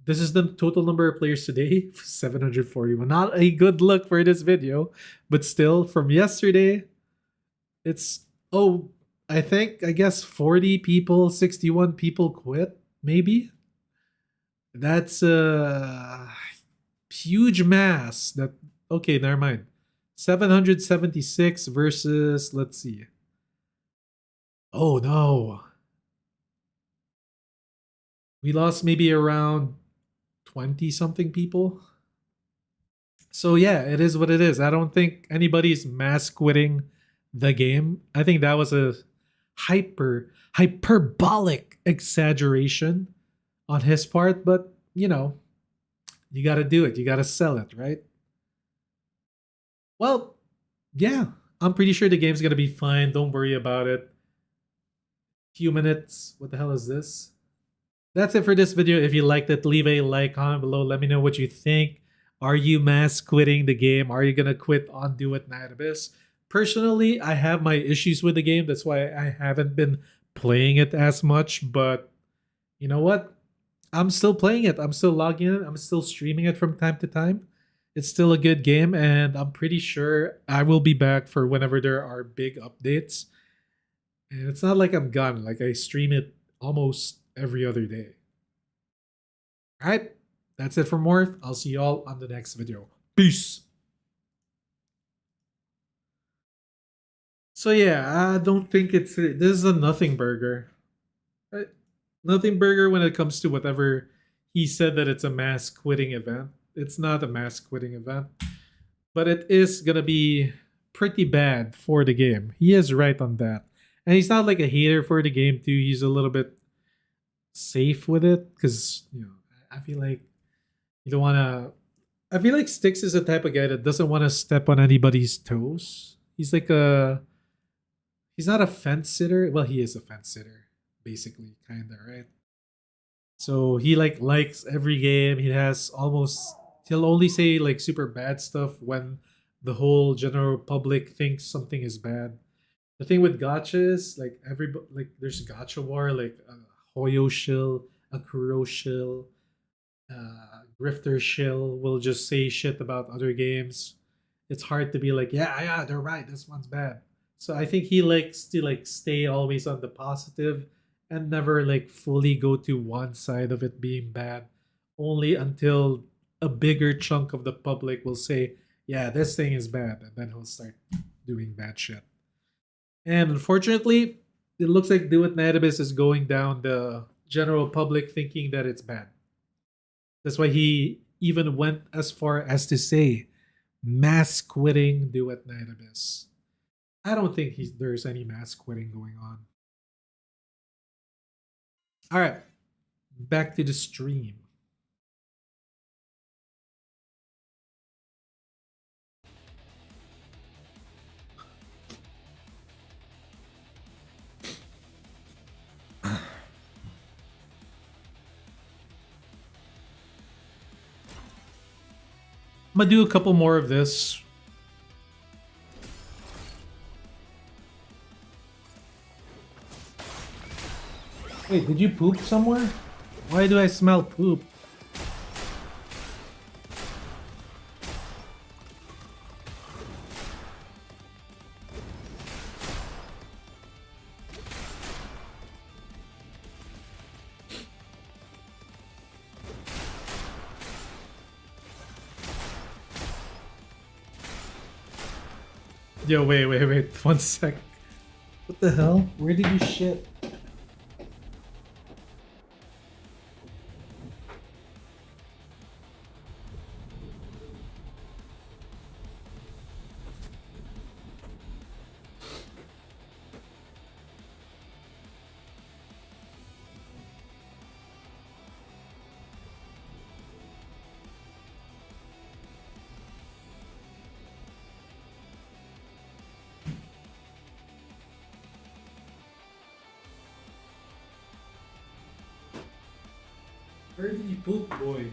This is the total number of players today, 741. Not a good look for this video, but still, from yesterday, it's, I guess 40 people, 61 people quit, maybe? That's a huge mass. Okay, never mind. 776 versus, let's see. Oh no. We lost maybe around 20 something people. So yeah, it is what it is. I don't think anybody's mass quitting the game. I think that was a hyperbolic exaggeration on his part, but you know, you got to do it. You got to sell it, right? Well, yeah, I'm pretty sure the game's going to be fine. Don't worry about it. Few minutes. What the hell is this? That's it for this video. If you liked it, leave a like, comment below. Let me know what you think. Are you mass quitting the game? Are you going to quit on Duet Night Abyss? Personally, I have my issues with the game. That's why I haven't been playing it as much. But you know what? I'm still playing it. I'm still logging in. I'm still streaming it from time to time. It's still a good game, and I'm pretty sure I will be back for whenever there are big updates. And it's not like I'm gone. Like, I stream it almost every other day. All right, that's it for Morph. I'll see y'all on the next video. Peace. So yeah, I don't think this is a nothing burger. Right? Nothing burger when it comes to whatever he said that it's a mass quitting event. It's not a mass quitting event, but it is gonna be pretty bad for the game. He is right on that. And he's not like a hater for the game too. He's a little bit safe with it because, you know, I feel like you don't want to. I feel like Styx is the type of guy that doesn't want to step on anybody's toes. He's like he's not a fence sitter. Well, he is a fence sitter, basically, kind of, right? So he likes every game. He'll only say like super bad stuff when the whole general public thinks something is bad. The thing with gacha is like there's gacha war, like a Hoyo shill, a Kuro shill, grifter shill will just say shit about other games. It's hard to be like, yeah, they're right, this one's bad. So I think he likes to like stay always on the positive and never like fully go to one side of it being bad, only until a bigger chunk of the public will say, yeah, this thing is bad, and then he'll start doing bad shit. And unfortunately, it looks like Do It Night Abyss is going down the general public thinking that it's bad. That's why he even went as far as to say mass quitting Do It Night Abyss. I don't think there's any mass quitting going on. All right, back to the stream. I'm gonna do a couple more of this. Wait, did you poop somewhere? Why do I smell poop? Yo, wait. 1 sec. What the hell? Where did you shit? Where did you poop, boy?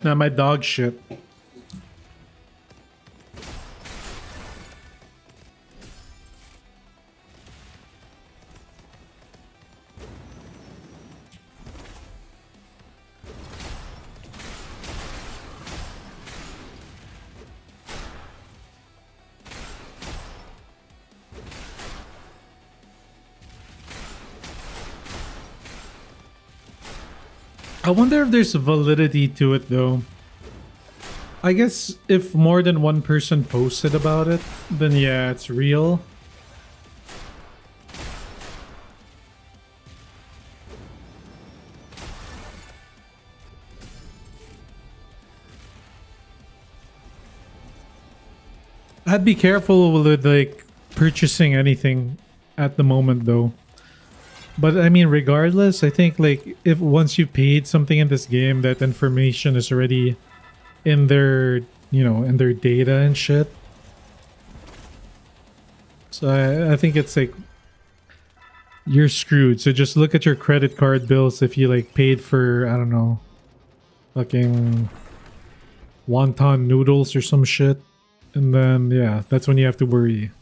Nah, my dog shit. I wonder if there's validity to it though. I guess if more than one person posted about it, then yeah, it's real. I'd be careful with like purchasing anything at the moment though. But I mean, regardless, I think like if once you paid something in this game, that information is already in their, you know, in their data and shit. So I think it's like you're screwed. So just look at your credit card bills if you like paid for, I don't know, fucking wonton noodles or some shit. And then yeah, that's when you have to worry.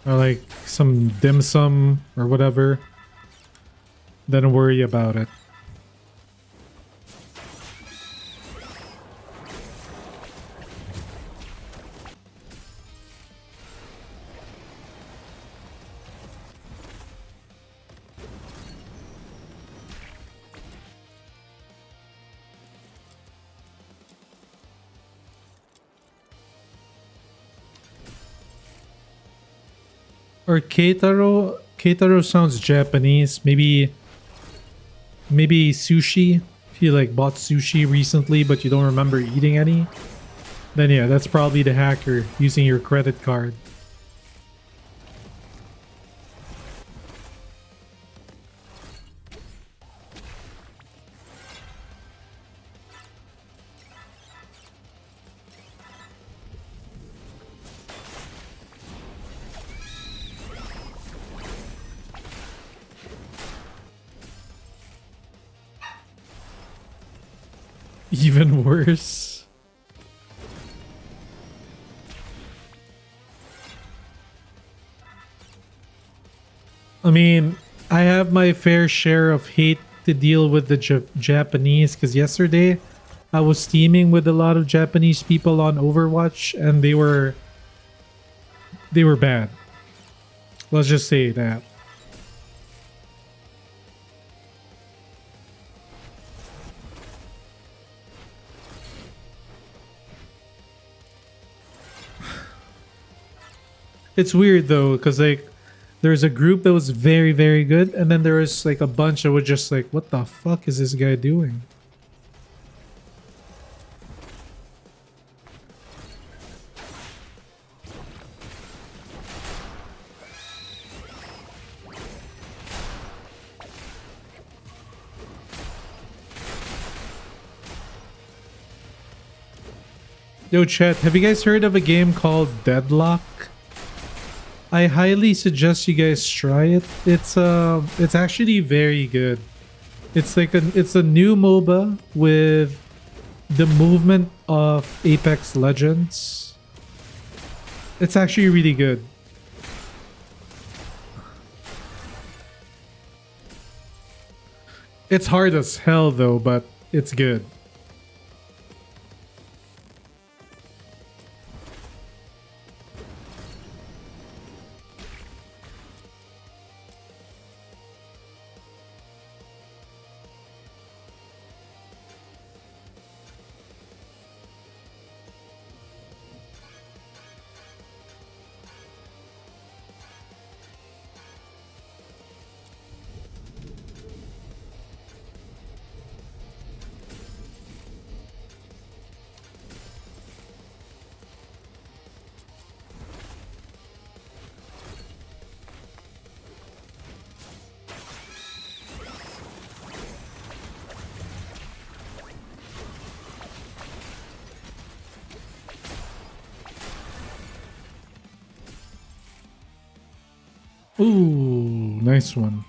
Or like some dim sum or whatever. Then worry about it. Or Keitaro. Keitaro sounds Japanese. Maybe sushi. If you like bought sushi recently but you don't remember eating any, then yeah, that's probably the hacker using your credit card. Even worse. I mean, I have my fair share of hate to deal with the Japanese, because yesterday I was teaming with a lot of Japanese people on Overwatch and they were bad. Let's just say that. It's weird though, because like there's a group that was very, very good, and then there was like a bunch that were just like, what the fuck is this guy doing? Yo, chat, have you guys heard of a game called Deadlock? I highly suggest you guys try it. It's actually very good. It's like it's a new MOBA with the movement of Apex Legends. It's actually really good. It's hard as hell though, but it's good. Ooh, nice one.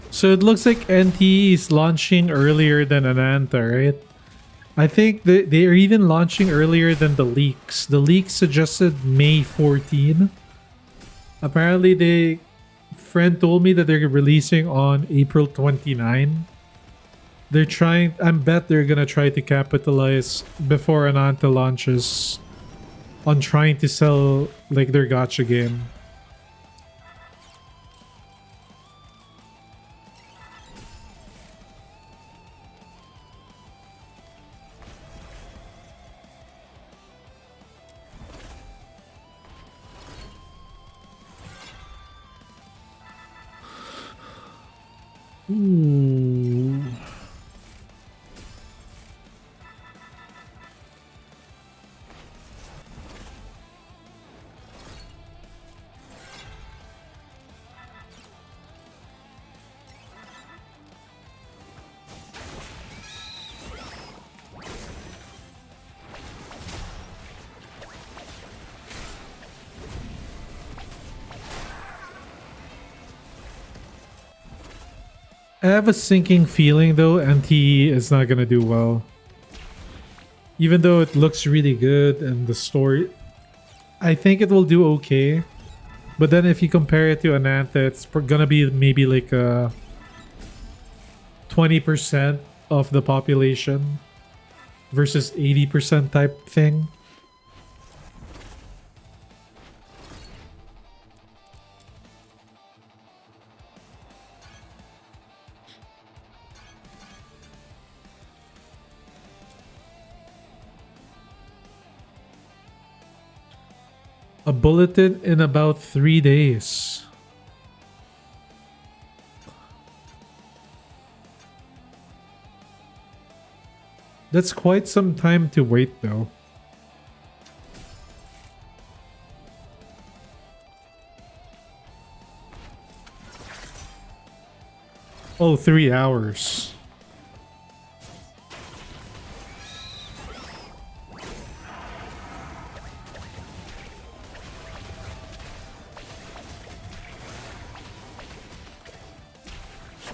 So it looks like NT is launching earlier than Ananta, right? I think they're even launching earlier than the leaks. The leaks suggested May 14. Apparently, friend told me that they're releasing on April 29. They're trying. I bet they're gonna try to capitalize before Ananta launches on trying to sell like their gacha game. Ooh. I have a sinking feeling though NTE is not gonna do well. Even though it looks really good and the story, I think it will do okay. But then if you compare it to Ananta, it's gonna be maybe like a 20% of the population versus 80% type thing. A bulletin in about 3 days. That's quite some time to wait though. Oh, 3 hours.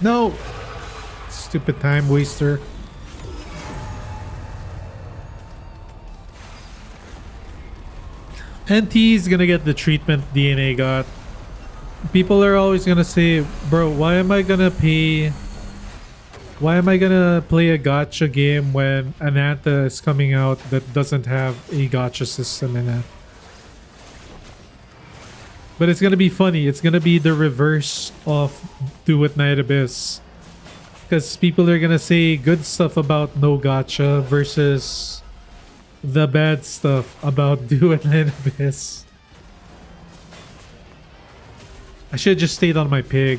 No! Stupid time waster. NT is gonna get the treatment DNA got. People are always gonna say, bro, why am I gonna play a gacha game when Ananta is coming out that doesn't have a gacha system in it? But it's gonna be funny. It's gonna be the reverse of Duet Night Abyss. because people are gonna say good stuff about no gacha versus the bad stuff about Duet Night Abyss. I should have just stayed on my pig.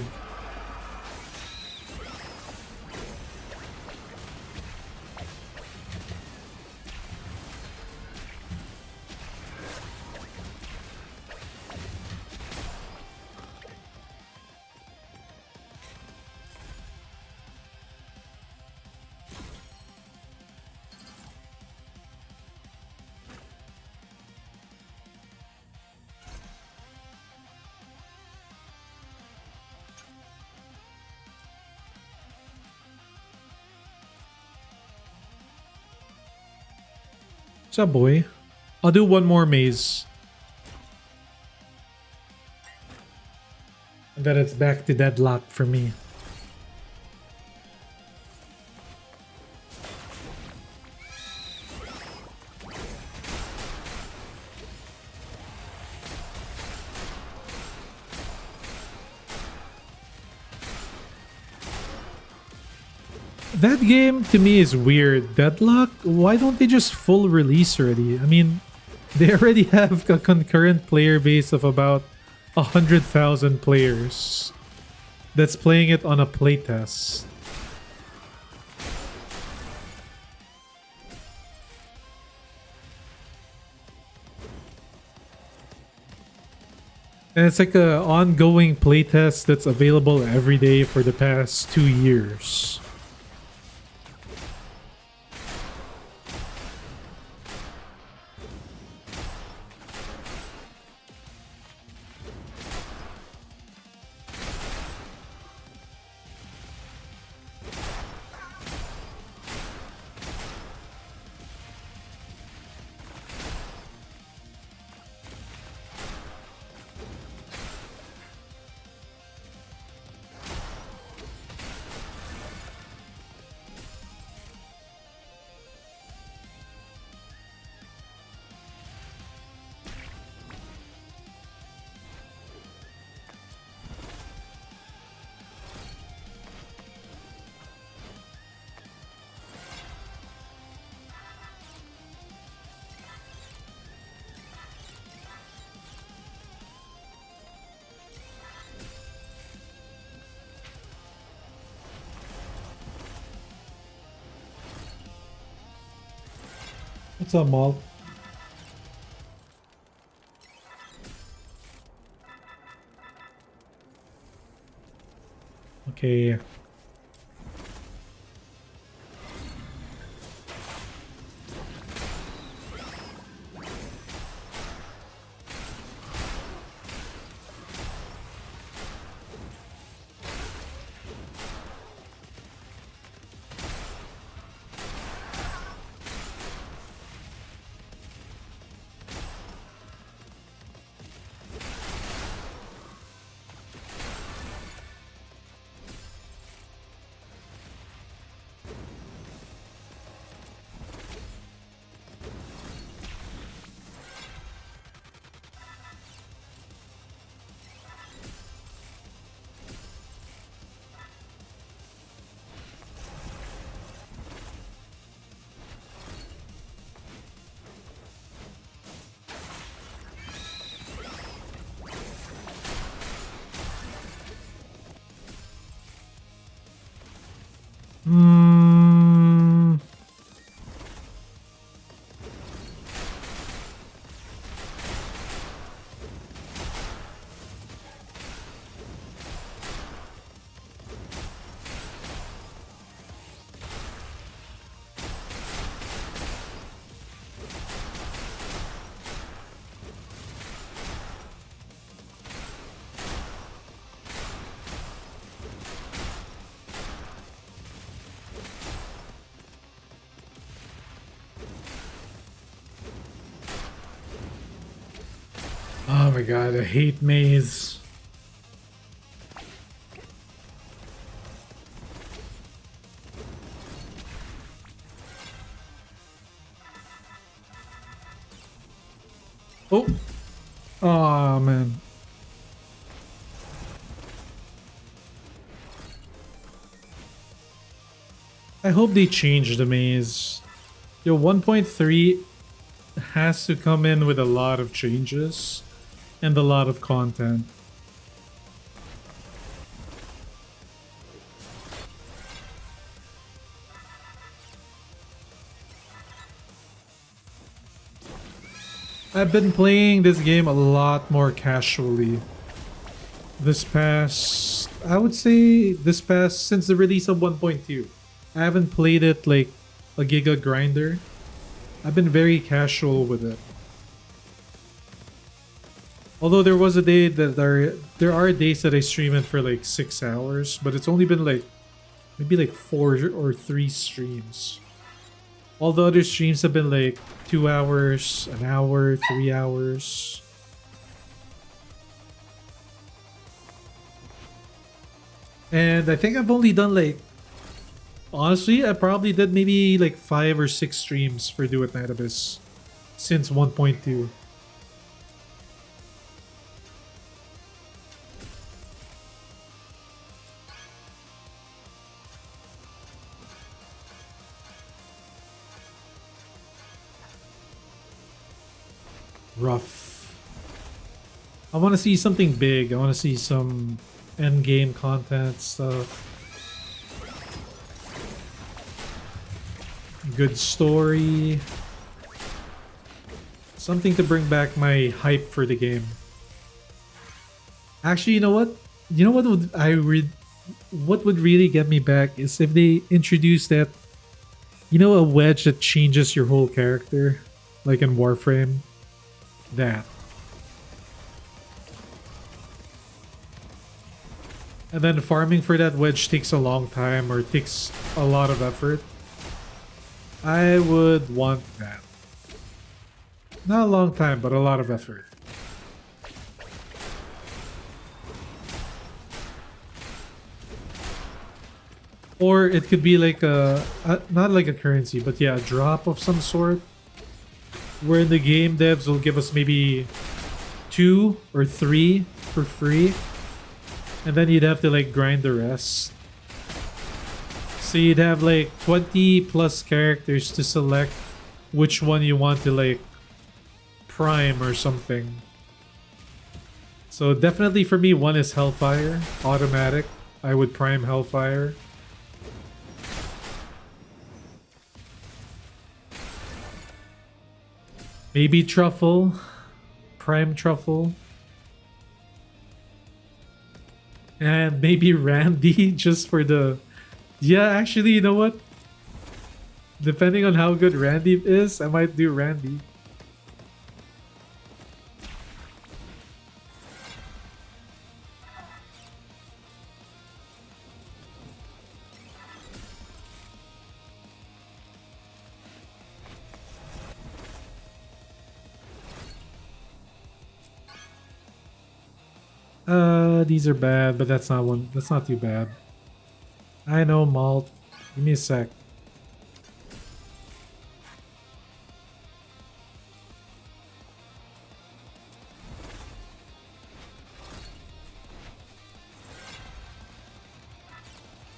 What's up, boy? I'll do one more maze. And then it's back to deadlock for me. That game to me is weird. Deadlock? Why don't they just full release already? I mean, they already have a concurrent player base of about 100,000 players that's playing it on a playtest. And it's like a ongoing playtest that's available every day for the past 2 years. What's up, Malt? Okay. Hmm. Oh my god, I hate maze. Oh. Oh man. I hope they change the maze. Yo, 1.3 has to come in with a lot of changes and a lot of content. I've been playing this game a lot more casually. I would say this past, since the release of 1.2. I haven't played it like a giga grinder. I've been very casual with it. Although there was a day that there are days that I stream it for like 6 hours, but it's only been like maybe like 4 or 3 streams. All the other streams have been like 2 hours, an hour, 3 hours. And I think I've only done like, honestly, I probably did maybe like 5 or 6 streams for Duet Night Abyss since 1.2. Rough. I want to see something big. I want to see some end game content stuff. Good story. Something to bring back my hype for the game. Actually, you know what? You know what would what would really get me back is if they introduce that, you know, a wedge that changes your whole character, like in Warframe. That. And then farming for that wedge takes a long time or takes a lot of effort. I would want that. Not a long time, but a lot of effort. Or it could be like not like a currency, but yeah, a drop of some sort. Where in the game devs will give us maybe 2 or 3 for free. And then you'd have to like grind the rest. So you'd have like 20 plus characters to select which one you want to like prime or something. So definitely for me, one is Hellfire, automatic. I would prime Hellfire. Maybe Truffle, prime Truffle. And maybe Randy just for the... Yeah, actually, you know what? Depending on how good Randy is, I might do Randy. These are bad, but that's not too bad. I know, Malt. Give me a sec.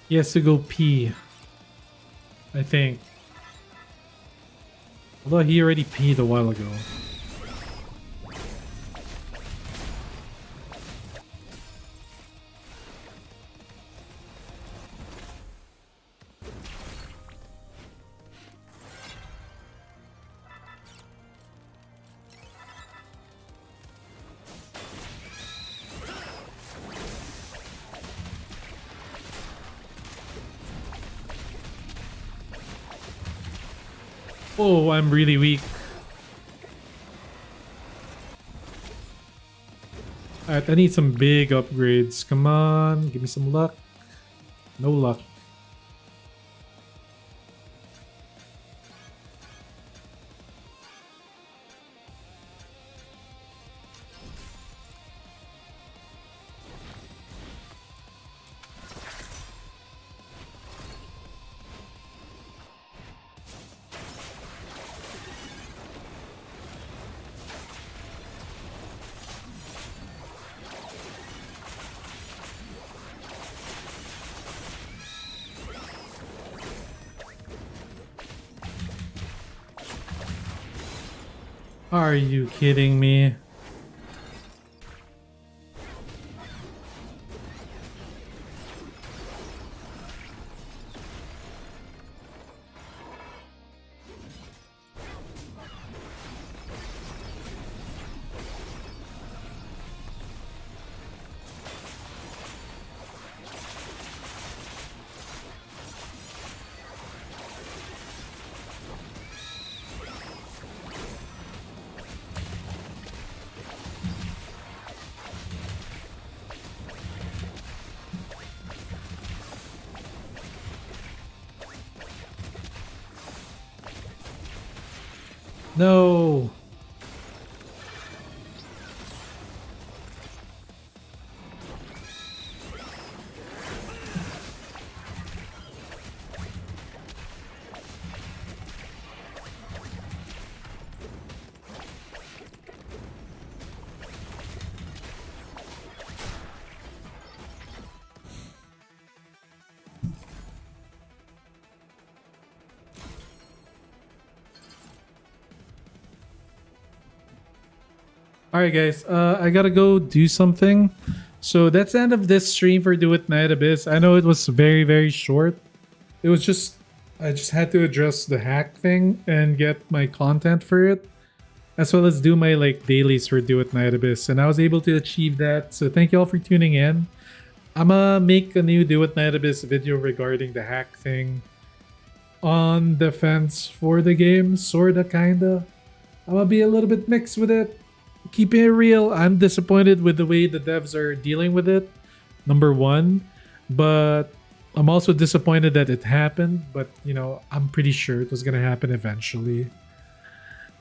He has to go pee, I think. Although he already peed a while ago. Oh, I'm really weak. Alright, I need some big upgrades. Come on, give me some luck. No luck. Are you kidding me? No. All right, guys. I gotta go do something. So that's the end of this stream for Duet Night Abyss. I know it was very, very short. It was just I just had to address the hack thing and get my content for it, as well as do my like dailies for Duet Night Abyss, and I was able to achieve that. So thank you all for tuning in. I'ma make a new Duet Night Abyss video regarding the hack thing on defense for the game, sorta, kinda. I'm gonna be a little bit mixed with it. Keeping it real, I'm disappointed with the way the devs are dealing with it, number one. But I'm also disappointed that it happened. But, you know, I'm pretty sure it was gonna happen eventually.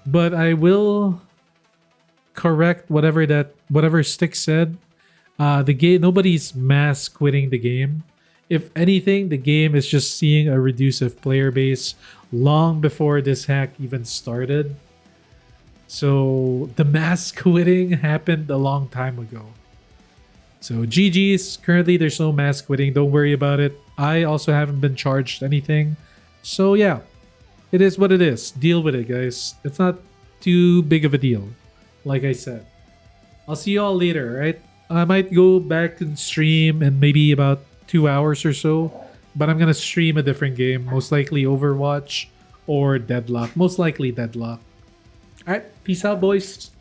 But I will correct whatever Stick said. The game, nobody's mass quitting the game. If anything, the game is just seeing a reducive player base long before this hack even started. So the mass quitting happened a long time ago. So GG's. Currently there's no mass quitting. Don't worry about it. I also haven't been charged anything. So yeah, it is what it is. Deal with it, guys. It's not too big of a deal, like I said. I'll see you all later, right? I might go back and stream in maybe about 2 hours or so. But I'm gonna stream a different game. Most likely Overwatch or Deadlock. Most likely Deadlock. Alright, peace out, boys.